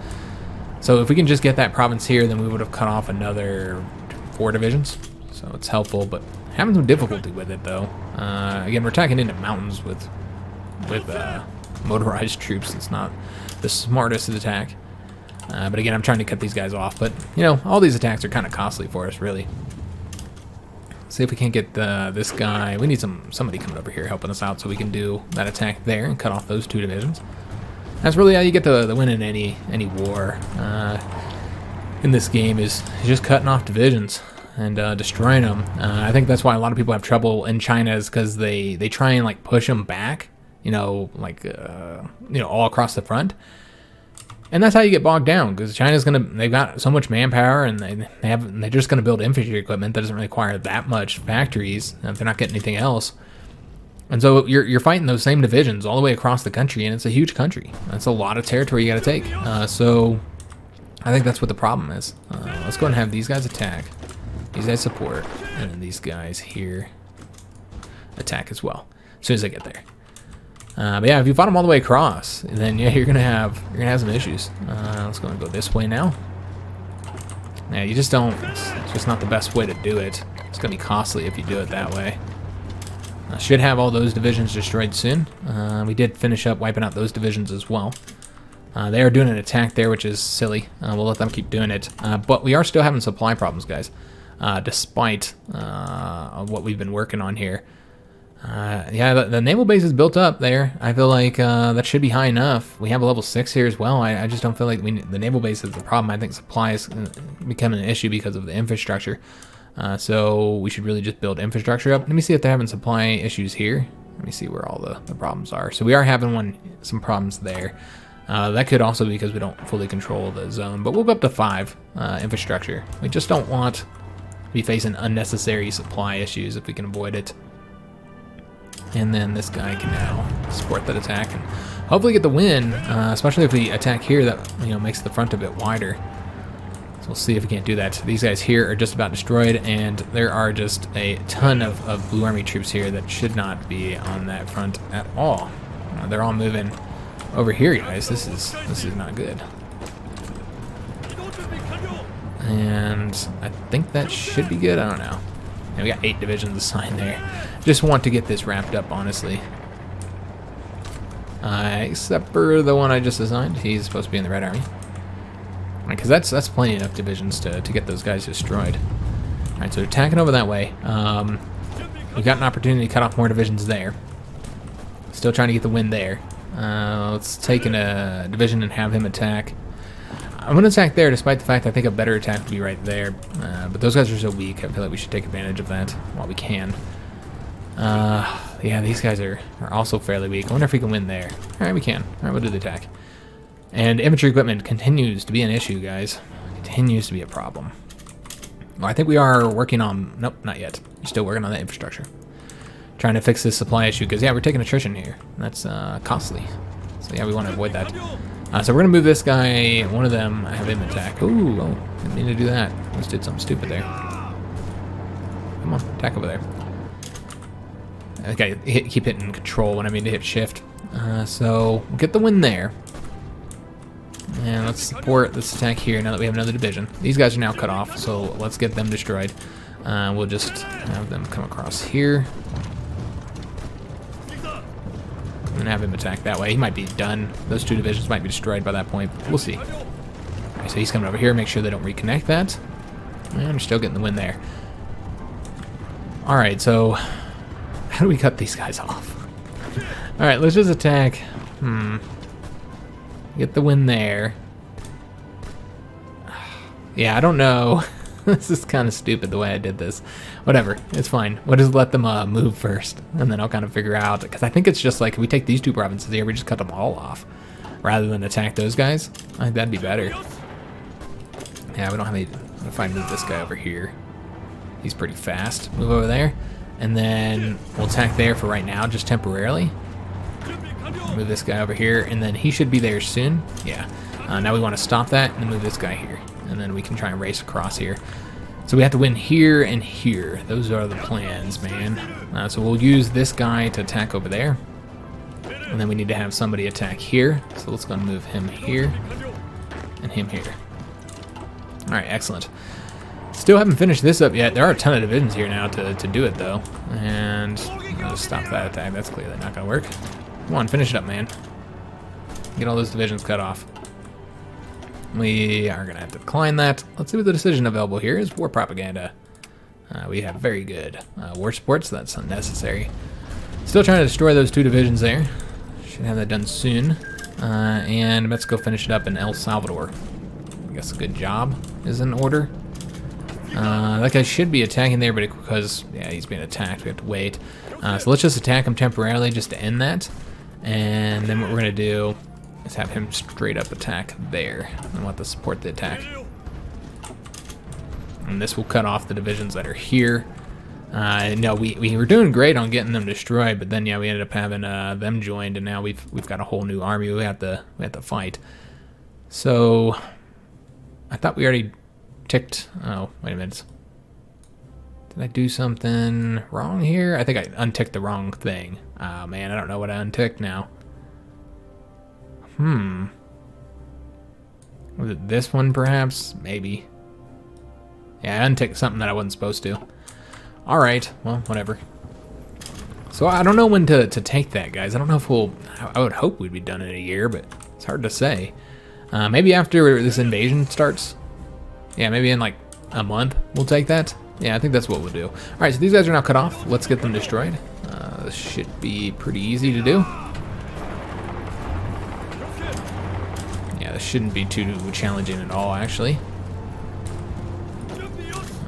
So if we can just get that province here, then we would have cut off another 4 divisions. So it's helpful, but having some difficulty with it, though. Again, we're attacking into mountains with motorized troops. It's not the smartest attack. But again, I'm trying to cut these guys off. But, you know, all these attacks are kind of costly for us, really. See if we can't get this guy. We need somebody coming over here helping us out so we can do that attack there and cut off those 2 divisions. That's really how you get the win in any war in this game is just cutting off divisions. and destroying them. I think that's why a lot of people have trouble in China, is because they try and like push them back, you know, like all across the front. And that's how you get bogged down, because they've got so much manpower, and they're just gonna build infantry equipment that doesn't require that much factories if they're not getting anything else. And so you're fighting those same divisions all the way across the country, and it's a huge country. That's a lot of territory you got to take. So I think that's what the problem is. Let's go and have these guys attack, these guys support, and then these guys here attack as well as soon as they get there. But yeah, if you fought them all the way across, then yeah, you're gonna have some issues. Let's go and go this way now. Yeah, you just don't. It's just not the best way to do it. It's gonna be costly if you do it that way. Should have all those divisions destroyed soon. We did finish up wiping out those divisions as well. They are doing an attack there, which is silly. We'll let them keep doing it. But we are still having supply problems, guys, despite what we've been working on here. Yeah, the naval base is built up there. I feel like that should be high enough. We have a level 6 here as well. I just don't feel like the naval base is the problem. I think supply is becoming an issue because of the infrastructure. So we should really just build infrastructure up. Let me see if they're having supply issues here. Let me see where all the problems are. So we are having some problems there. That could also be because we don't fully control the zone, but we'll go up to 5 infrastructure. We just don't want to be facing unnecessary supply issues if we can avoid it. And then this guy can now support that attack and hopefully get the win, especially if we attack here. That makes the front a bit wider. So we'll see if we can't do that. These guys here are just about destroyed, and there are just a ton of Blue Army troops here that should not be on that front at all. They're all moving over here, guys. This is not good. And I think that should be good. I don't know. And we got 8 divisions assigned there. Just want to get this wrapped up, honestly. Except for the one I just assigned. He's supposed to be in the Red Army. Because that's plenty enough divisions to get those guys destroyed. Alright, so attacking over that way. We've got an opportunity to cut off more divisions there. Still trying to get the win there. Let's take a division and have him attack. I'm going to attack there, despite the fact I think a better attack would be right there. But those guys are so weak, I feel like we should take advantage of that while we can. Yeah, these guys are also fairly weak. I wonder if we can win there. Alright, we can. Alright, we'll do the attack. And infantry equipment continues to be an issue, guys. Continues to be a problem. Well, I think we are working on... Nope, not yet. We're still working on the infrastructure. Trying to fix this supply issue, because, yeah, we're taking attrition here. That's costly. So, yeah, we want to avoid that. So we're going to move this guy, one of them, have him attack. Ooh, oh, didn't mean to do that. Just did something stupid there. Come on, attack over there. Okay, keep hitting control when I mean to hit shift. So we'll get the win there. And let's support this attack here now that we have another division. These guys are now cut off, so let's get them destroyed. We'll just have them come across here. And have him attack that way. He might be done. Those 2 divisions might be destroyed by that point. We'll see. Alright, so he's coming over here. Make sure they don't reconnect that. And we're still getting the win there. Alright, so how do we cut these guys off? Alright, let's just attack. Get the win there. Yeah, I don't know. This is kind of stupid the way I did this. Whatever, it's fine. We'll just let them move first, and then I'll kind of figure out, because I think it's just like, if we take these 2 provinces here, we just cut them all off, rather than attack those guys. I think that'd be better. Yeah, we don't have any... If I move this guy over here, he's pretty fast. Move over there, and then we'll attack there for right now, just temporarily. Move this guy over here, and then he should be there soon. Yeah. Now we want to stop that, and then move this guy here. And then we can try and race across here. So we have to win here and here. Those are the plans, man. So we'll use this guy to attack over there. And then we need to have somebody attack here. So let's go and move him here. And him here. Alright, excellent. Still haven't finished this up yet. There are a ton of divisions here now to do it, though. And I'll just stop that attack. That's clearly not going to work. Come on, finish it up, man. Get all those divisions cut off. We are going to have to decline that. Let's see what the decision available here is. War propaganda. We have very good war support, so that's unnecessary. Still trying to destroy those 2 divisions there. Should have that done soon. And let's go finish it up in El Salvador. I guess a good job is in order. That guy should be attacking there, but because, yeah, he's being attacked, we have to wait. So let's just attack him temporarily just to end that. And then what we're going to do is have him straight up attack there. I want to support the attack. And this will cut off the divisions that are here. No, we were doing great on getting them destroyed, but then, yeah, we ended up having them joined, and now we've got a whole new army we have to fight. So I thought we already ticked. Oh, wait a minute. Did I do something wrong here? I think I unticked the wrong thing. Oh man, I don't know what I unticked now. Was it this one perhaps? Maybe. Yeah, I unticked something that I wasn't supposed to. Alright, well, whatever. So I don't know when to take that, guys. I don't know if I would hope we'd be done in a year, but it's hard to say. Maybe after this invasion starts. Yeah, maybe in like a month we'll take that. Yeah, I think that's what we'll do. Alright, so these guys are now cut off. Let's get them destroyed. This should be pretty easy to do. Yeah, this shouldn't be too challenging at all, actually.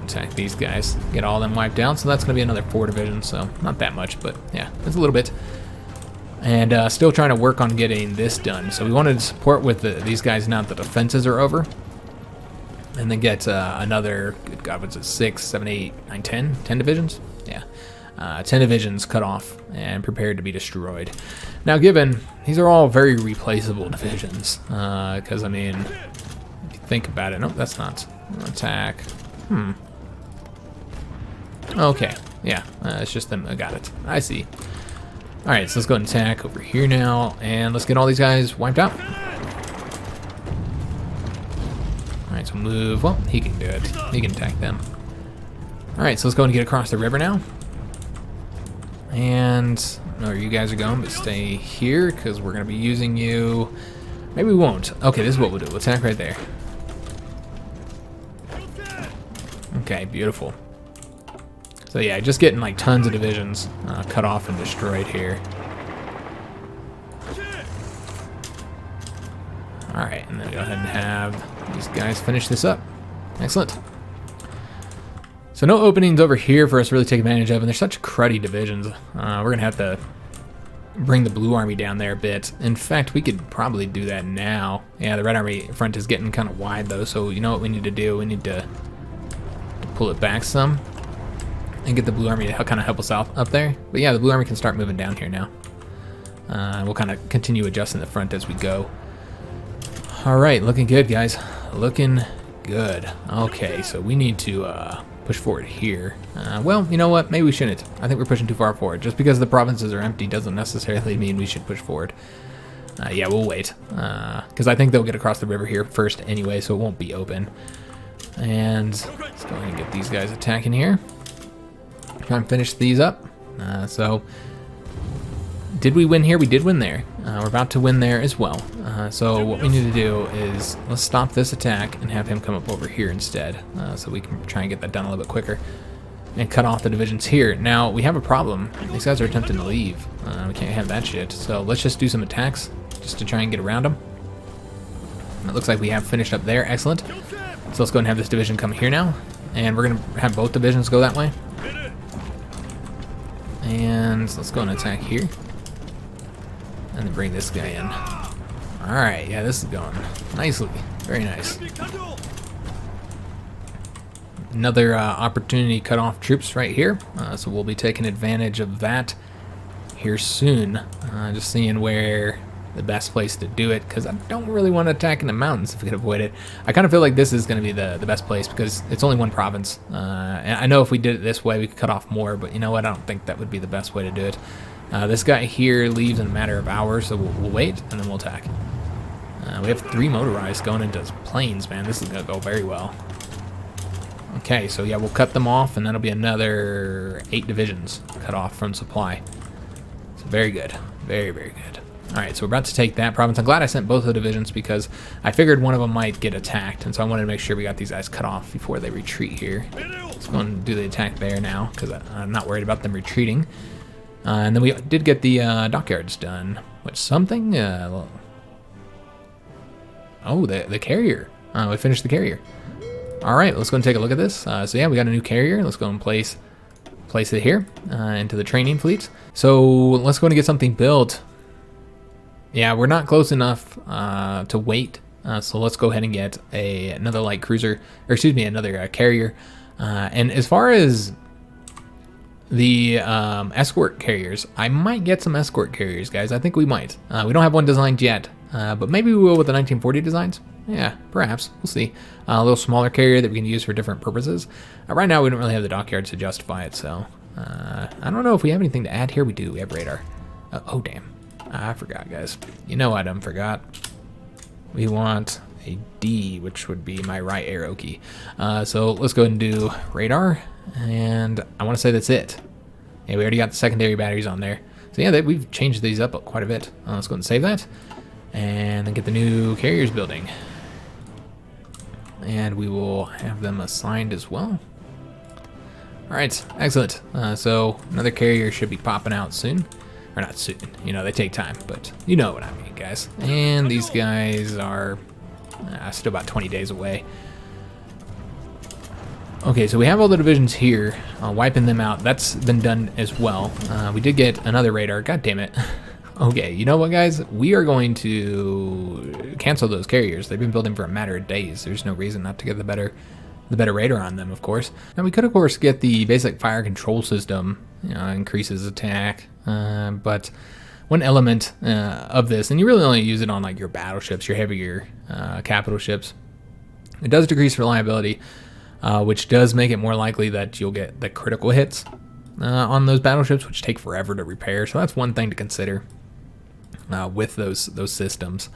Attack these guys. Get all of them wiped out. So that's going to be another 4 divisions, so not that much, but yeah, it's a little bit. And still trying to work on getting this done. So we wanted to support with these guys now that the defenses are over. And then get another, good God, what's it, 6, 7, 8, 9, 10? 10 divisions? Yeah. 10 divisions cut off and prepared to be destroyed. Now, given these are all very replaceable divisions, because, I mean, if you think about it, no, that's not. Attack. Okay, yeah, it's just them. I got it. I see. All right, so let's go and attack over here now, and let's get all these guys wiped out. Alright, so move. Well, he can do it. He can attack them. Alright, so let's go and get across the river now. And I don't know where you guys are going, but stay here, because we're going to be using you. Maybe we won't. Okay, this is what we'll do. We'll attack right there. Okay, beautiful. So yeah, just getting like tons of divisions cut off and destroyed here. Alright, and then go ahead and have these guys finish this up. Excellent. So no openings over here for us to really take advantage of, and they're such cruddy divisions. We're going to have to bring the blue army down there a bit. In fact, we could probably do that now. Yeah, the red army front is getting kind of wide though, so you know what we need to do? We need to pull it back some and get the blue army to kind of help us out up there. But yeah, the blue army can start moving down here now. We'll kind of continue adjusting the front as we go. All right, looking good, guys. Looking good. Okay, so we need to push forward here. Well, you know what? Maybe we shouldn't. I think we're pushing too far forward. Just because the provinces are empty doesn't necessarily mean we should push forward. Yeah, we'll wait. Because I think they'll get across the river here first anyway, so it won't be open. And let's go ahead and get these guys attacking here. Try and finish these up. So, did we win here? We did win there. We're about to win there as well. So what we need to do is let's stop this attack and have him come up over here instead, so we can try and get that done a little bit quicker and cut off the divisions here. Now we have a problem. These guys are attempting to leave. We can't have that shit. So let's just do some attacks just to try and get around them. And it looks like we have finished up there. Excellent. So let's go and have this division come here now, and we're gonna have both divisions go that way. And let's go and attack here. And then bring this guy in. Alright, yeah, this is going nicely. Very nice. Another opportunity to cut off troops right here. So we'll be taking advantage of that here soon. Just seeing where the best place to do it, because I don't really want to attack in the mountains if we can avoid it. I kind of feel like this is going to be the best place because it's only one province. And I know if we did it this way, we could cut off more, but you know what? I don't think that would be the best way to do it. This guy here leaves in a matter of hours, so we'll wait, and then we'll attack. We have 3 motorized going into planes, man. This is going to go very well. Okay, so yeah, we'll cut them off, and that'll be another 8 divisions cut off from supply. So very good. Very, very good. Alright, so we're about to take that province. I'm glad I sent both of the divisions because I figured one of them might get attacked, and so I wanted to make sure we got these guys cut off before they retreat here. Let's go and do the attack there now, because I'm not worried about them retreating. And then we did get the dockyards done. Which something? Oh, the carrier. We finished the carrier. All right, let's go and take a look at this. So yeah, we got a new carrier. Let's go and place it here into the training fleet. So let's go and get something built. Yeah, we're not close enough to wait. So let's go ahead and get another light cruiser, or excuse me, another carrier. And as far as the escort carriers, I might get some escort carriers, guys. I think we might. We don't have one designed yet, but maybe we will with the 1940 designs. Yeah, perhaps. We'll see. A little smaller carrier that we can use for different purposes. Right now, we don't really have the dockyards to justify it, so I don't know if we have anything to add here. We do. We have radar. Oh, damn. I forgot, guys. You know what I forgot? We want a D, which would be my right arrow key. So let's go ahead and do radar, and I want to say that's it. Yeah, we already got the secondary batteries on there. So yeah, we've changed these up quite a bit. Let's go ahead and save that, and then get the new carriers building. And we will have them assigned as well. All right, excellent. So another carrier should be popping out soon. Or not soon, you know, they take time, but you know what I mean, guys. And these guys are still about 20 days away. Okay, so we have all the divisions here, wiping them out. That's been done as well. We did get another radar, god damn it. Okay, you know what, guys? We are going to cancel those carriers. They've been building for a matter of days. There's no reason not to get the better radar on them, of course. Now we could, of course, get the basic fire control system, you know, increases attack, but one element of this, and you really only use it on like your battleships, your heavier capital ships, it does decrease reliability, which does make it more likely that you'll get the critical hits on those battleships, which take forever to repair. So that's one thing to consider with those systems.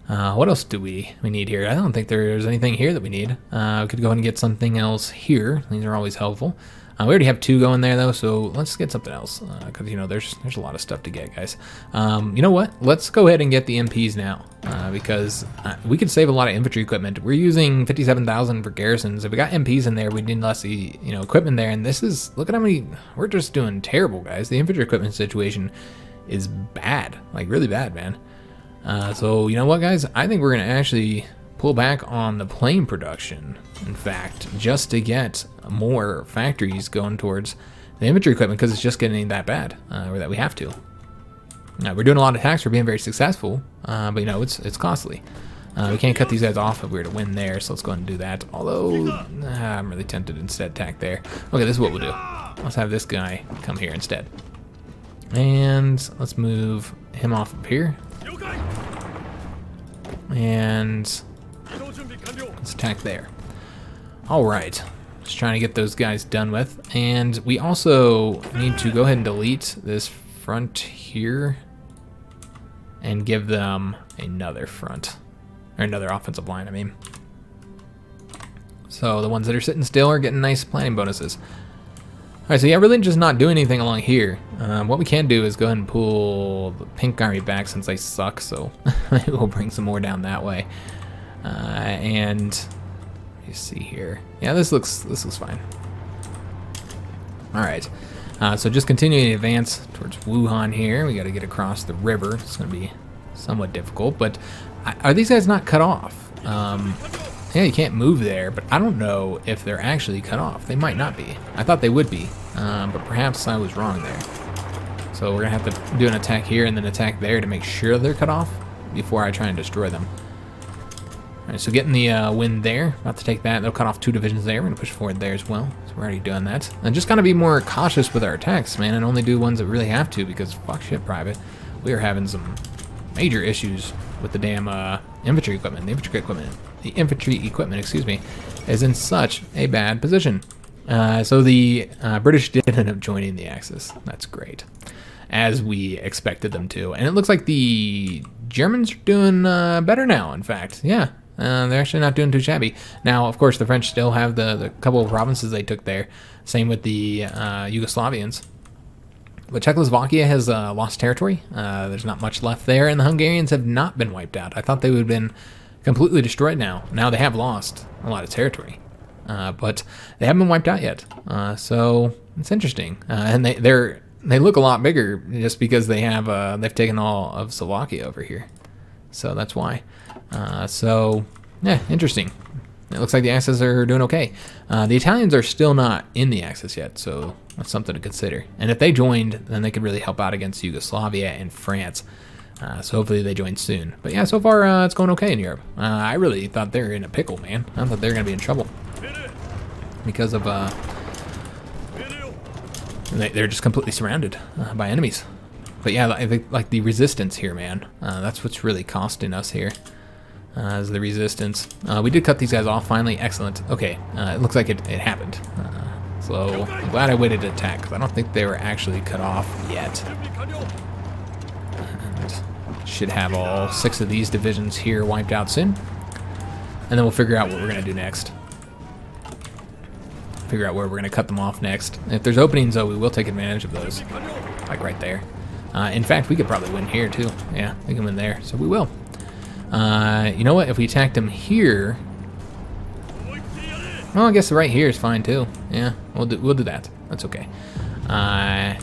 What else do we need here? I don't think there's anything here that we need. We could go ahead and get something else here. These are always helpful. We already have 2 going there though, so let's get something else, because you know there's a lot of stuff to get, guys. You know what? Let's go ahead and get the MPs now, because we could save a lot of infantry equipment. We're using 57,000 for garrisons. If we got MPs in there, we need less, equipment there. And this is, look at how many. We're just doing terrible, guys. The infantry equipment situation is bad, like really bad, man. So you know what, guys? I think we're gonna actually pull back on the plane production, in fact, just to get more factories going towards the infantry equipment, because it's just getting that bad, or that we have to. We're doing a lot of attacks, we're being very successful, but you know, it's costly. We can't cut these guys off if we were to win there, so let's go ahead and do that. Although, I'm really tempted to instead attack there. Okay, this is what we'll do. Let's have this guy come here instead. And let's move him off of here. And let's attack there. All right, just trying to get those guys done with. And we also need to go ahead and delete this front here and give them another front, or another offensive line, I mean. So the ones that are sitting still are getting nice planning bonuses. All right, so yeah, really just not doing anything along here. What we can do is go ahead and pull the pink army back, since they suck, so we'll bring some more down that way. And you see here, yeah, this looks fine. All right, so just continuing to advance towards Wuhan here. We got to get across the river. It's going to be somewhat difficult, but are these guys not cut off? Yeah, you can't move there, but I don't know if they're actually cut off. They might not be. I thought they would be, but perhaps I was wrong there. So we're gonna have to do an attack here and then attack there to make sure they're cut off before I try and destroy them. All right, so getting the win there. About to take that. They'll cut off 2 divisions there. We're gonna push forward there as well. So we're already doing that. And just gotta be more cautious with our attacks, man, and only do ones that really have to, because fuck shit, Private. We are having some major issues with the damn infantry equipment. The infantry equipment, excuse me, is in such a bad position. So the British did end up joining the Axis. That's great, as we expected them to. And it looks like the Germans are doing better now, in fact. Yeah, they're actually not doing too shabby. Now, of course, the French still have the couple of provinces they took there. Same with the Yugoslavians. But Czechoslovakia has lost territory. There's not much left there, and the Hungarians have not been wiped out. I thought they would have been completely destroyed now. Now they have lost a lot of territory, but they haven't been wiped out yet. So it's interesting, and they look a lot bigger just because they have they've taken all of Slovakia over here. So that's why. So yeah, interesting. it looks like the Axis are doing okay. The Italians are still not in the Axis yet, so that's something to consider. And if they joined, then they could really help out against Yugoslavia and France. So hopefully they join soon. But yeah, so far it's going okay in Europe. I really thought they were in a pickle, man. I thought they were going to be in trouble because of they're just completely surrounded by enemies. But yeah, I think like the resistance here, man. That's what's really costing us here. Is the resistance. We did cut these guys off finally. Excellent. Okay, it looks like it happened. So I'm glad I waited to attack because I don't think they were actually cut off yet. And should have all 6 of these divisions here wiped out soon. And then we'll figure out what we're going to do next. Figure out where we're going to cut them off next. If there's openings, though, we will take advantage of those. Like right there. In fact, we could probably win here, too. Yeah, we can win there. So we will. You know what? If we attacked them here... Well, I guess right here is fine, too. Yeah, we'll do that. That's okay.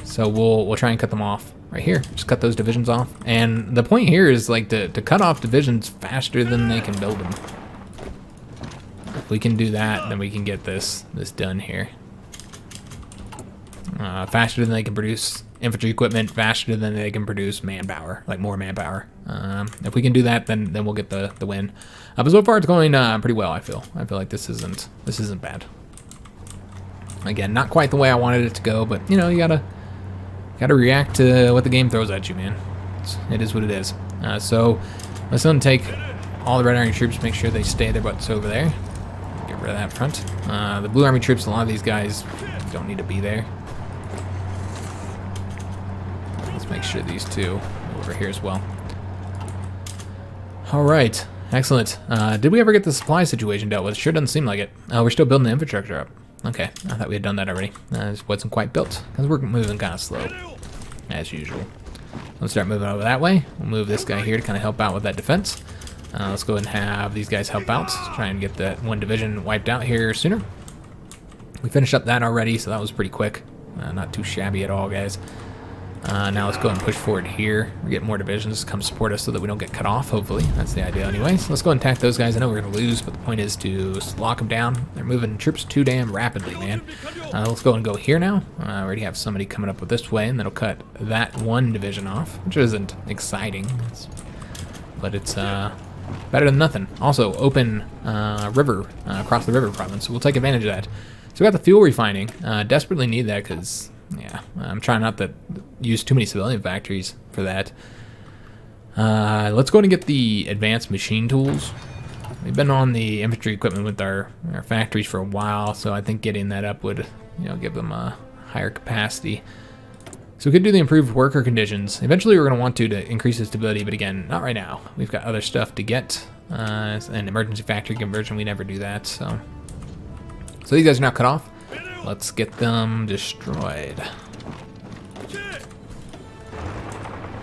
So we'll try and cut them off right here. Just cut those divisions off. And the point here is like to cut off divisions faster than they can build them. If we can do that, then we can get this done here. Faster than they can produce infantry equipment, faster than they can produce manpower, like more manpower. If we can do that, then we'll get the win. But so far it's going pretty well. I feel like this isn't bad. Again, not quite the way I wanted it to go, but you know, you gotta react to what the game throws at you, man. It is what it is. So let's then take all the Red Army troops, make sure they stay their butts over there. Get rid of that front. The Blue Army troops, a lot of these guys don't need to be there. Let's make sure these two are over here as well. All right, excellent. Did we ever get the supply situation dealt with? Sure doesn't seem like it. We're still building the infrastructure up. Okay, I thought we had done that already. This wasn't quite built because we're moving kind of slow, as usual. Let's start moving over that way. We'll move this guy here to kind of help out with that defense. Let's go ahead and have these guys help out. Try and get that one division wiped out here sooner. We finished up that already, so that was pretty quick. Not too shabby at all, guys. Now let's go ahead and push forward here. We get more divisions to come support us so that we don't get cut off, hopefully. That's the idea anyway. So let's go ahead and attack those guys. I know we're going to lose, but the point is to lock them down. They're moving troops too damn rapidly, man. Let's go and go here now. I already have somebody coming up with this way, and that'll cut that one division off, which isn't exciting. But it's better than nothing. Also, open river across the river province, so we'll take advantage of that. So we got the fuel refining. Desperately need that because... yeah, I'm trying not to use too many civilian factories for that. Let's go and get the advanced machine tools. We've been on the infantry equipment with our factories for a while, so I think getting that up would, you know, give them a higher capacity. So we could do the improved worker conditions. Eventually we're going to want to increase the stability, but again, not right now. We've got other stuff to get. An emergency factory conversion, we never do that, so these guys are now cut off. Let's get them destroyed.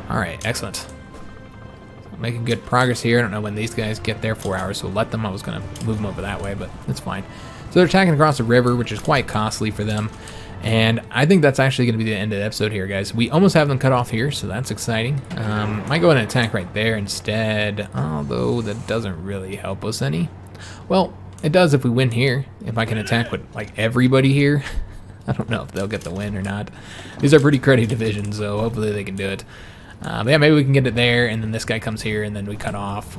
Alright, excellent. Making good progress here. I don't know when these guys get there, 4 hours, so let them. I was going to move them over that way, but it's fine. So they're attacking across the river, which is quite costly for them. And I think that's actually going to be the end of the episode here, guys. We almost have them cut off here, so that's exciting. Might go ahead and attack right there instead, although that doesn't really help us any. Well, it does if we win here. If I can attack with like everybody here. I don't know if they'll get the win or not. These are pretty cruddy divisions, so hopefully they can do it. But yeah, maybe we can get it there, and then this guy comes here, and then we cut off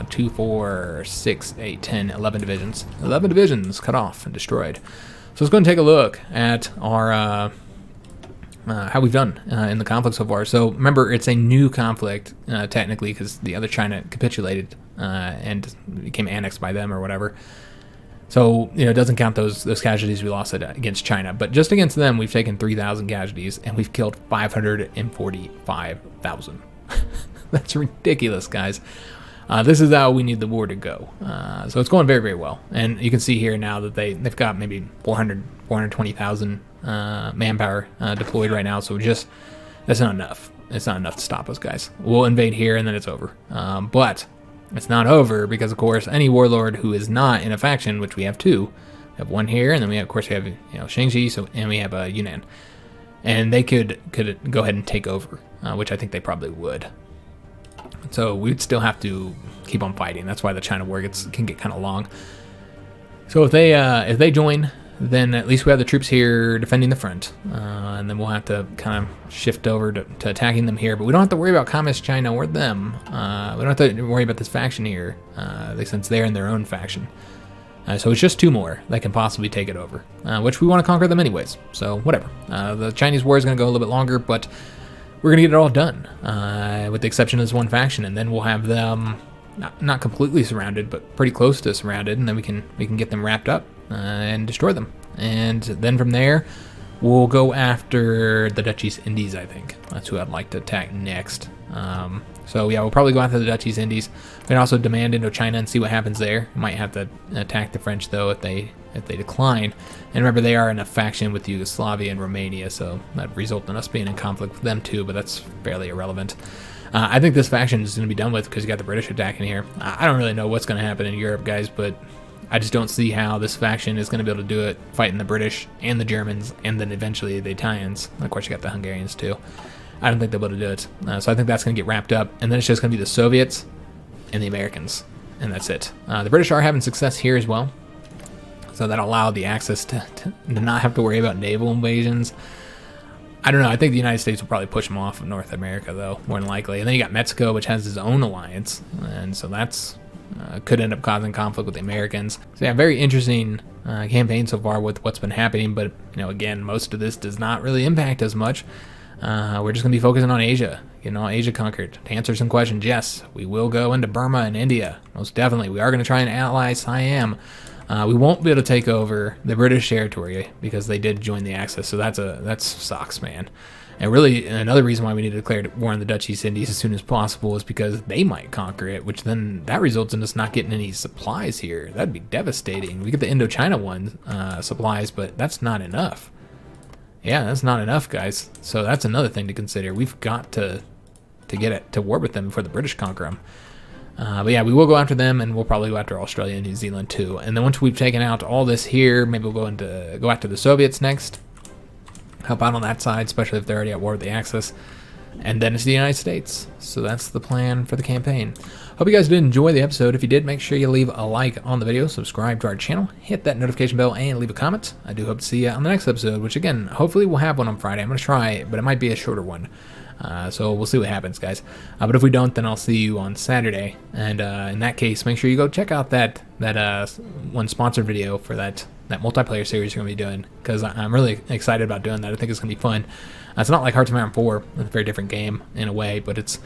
2, 4, 6, 8, 10, 11 divisions. 11 divisions cut off and destroyed. So let's go and take a look at our how we've done in the conflict so far. So remember, it's a new conflict technically because the other China capitulated and became annexed by them or whatever. So, you know, it doesn't count those casualties we lost against China. But just against them, we've taken 3,000 casualties, and we've killed 545,000. That's ridiculous, guys. This is how we need the war to go. So it's going very, very well. And you can see here now that they've got maybe 420,000 manpower deployed right now. So just, that's not enough. It's not enough to stop us, guys. We'll invade here, and then it's over. But... it's not over because, of course, any warlord who is not in a faction, which we have 2, we have one here, and then we have, of course, we have, you know, Shaanxi, and we have Yunnan, and they could go ahead and take over, which I think they probably would. So we'd still have to keep on fighting. That's why the China war can get kind of long. So if they join, then at least we have the troops here defending the front, and then we'll have to kind of shift over to attacking them here. But we don't have to worry about Communist China or them. We don't have to worry about this faction here, since they're in their own faction. So it's just 2 more that can possibly take it over, which we want to conquer them anyways. So whatever. The Chinese war is going to go a little bit longer, but we're going to get it all done, with the exception of this one faction, and then we'll have them not completely surrounded, but pretty close to surrounded, and then we can get them wrapped up and destroy them. And then from there, we'll go after the Dutch East Indies. I think that's who I'd like to attack next. So yeah, we'll probably go after the Dutch East Indies. We can also demand Indochina and see what happens there. We might have to attack the French though if they decline. And remember, they are in a faction with Yugoslavia and Romania, so that results in us being in conflict with them too. But that's fairly irrelevant. I think this faction is going to be done with because you got the British attacking here. I don't really know what's going to happen in Europe, guys, but I just don't see how this faction is going to be able to do it, fighting the British and the Germans, and then eventually the Italians. Of course, you got the Hungarians too. I don't think they'll be able to do it. So I think that's going to get wrapped up, and then it's just going to be the Soviets and the Americans, and that's it. The British are having success here as well, so that'll allow the access to not have to worry about naval invasions. I don't know. I think the United States will probably push them off of North America, though, more than likely. And then you got Mexico, which has its own alliance, and so that's could end up causing conflict with the Americans. So yeah, very interesting campaign so far with what's been happening. But again, most of this does not really impact us much. We're just gonna be focusing on Asia, getting all Asia conquered. To answer some questions, yes, we will go into Burma and India. Most definitely, we are gonna try and ally Siam. We won't be able to take over the British territory because they did join the Axis, so that sucks, man. And really, another reason why we need to declare war on the Dutch East Indies as soon as possible is because they might conquer it, which then that results in us not getting any supplies here. That'd be devastating. We get the Indochina one supplies, but that's not enough. Yeah, that's not enough, guys. So that's another thing to consider. We've got to get it to war with them before the British conquer them. But yeah, we will go after them, and we'll probably go after Australia and New Zealand too. And then once we've taken out all this here, maybe we'll go after the Soviets next. Help out on that side, especially if they're already at war with the Axis. And then it's the United States. So that's the plan for the campaign. Hope you guys did enjoy the episode. If you did, make sure you leave a like on the video, subscribe to our channel, hit that notification bell, and leave a comment. I do hope to see you on the next episode, which again, hopefully we'll have one on Friday. I'm going to try it, but it might be a shorter one. So we'll see what happens, guys. But if we don't, then I'll see you on Saturday. And in that case, make sure you go check out that one sponsored video for that multiplayer series you're going to be doing, because I'm really excited about doing that. I think it's going to be fun. It's not like Hearts of Iron 4. It's a very different game in a way, but it's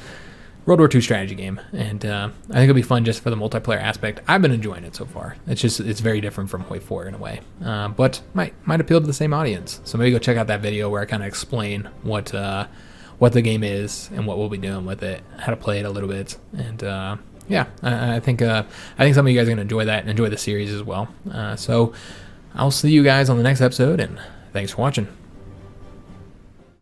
World War II strategy game, and I think it'll be fun just for the multiplayer aspect. I've been enjoying it so far. It's very different from HOI4 in a way, but might appeal to the same audience. So maybe go check out that video where I kind of explain what the game is and what we'll be doing with it, how to play it a little bit, and yeah, I think some of you guys are gonna enjoy that and enjoy the series as well. So I'll see you guys on the next episode, and thanks for watching.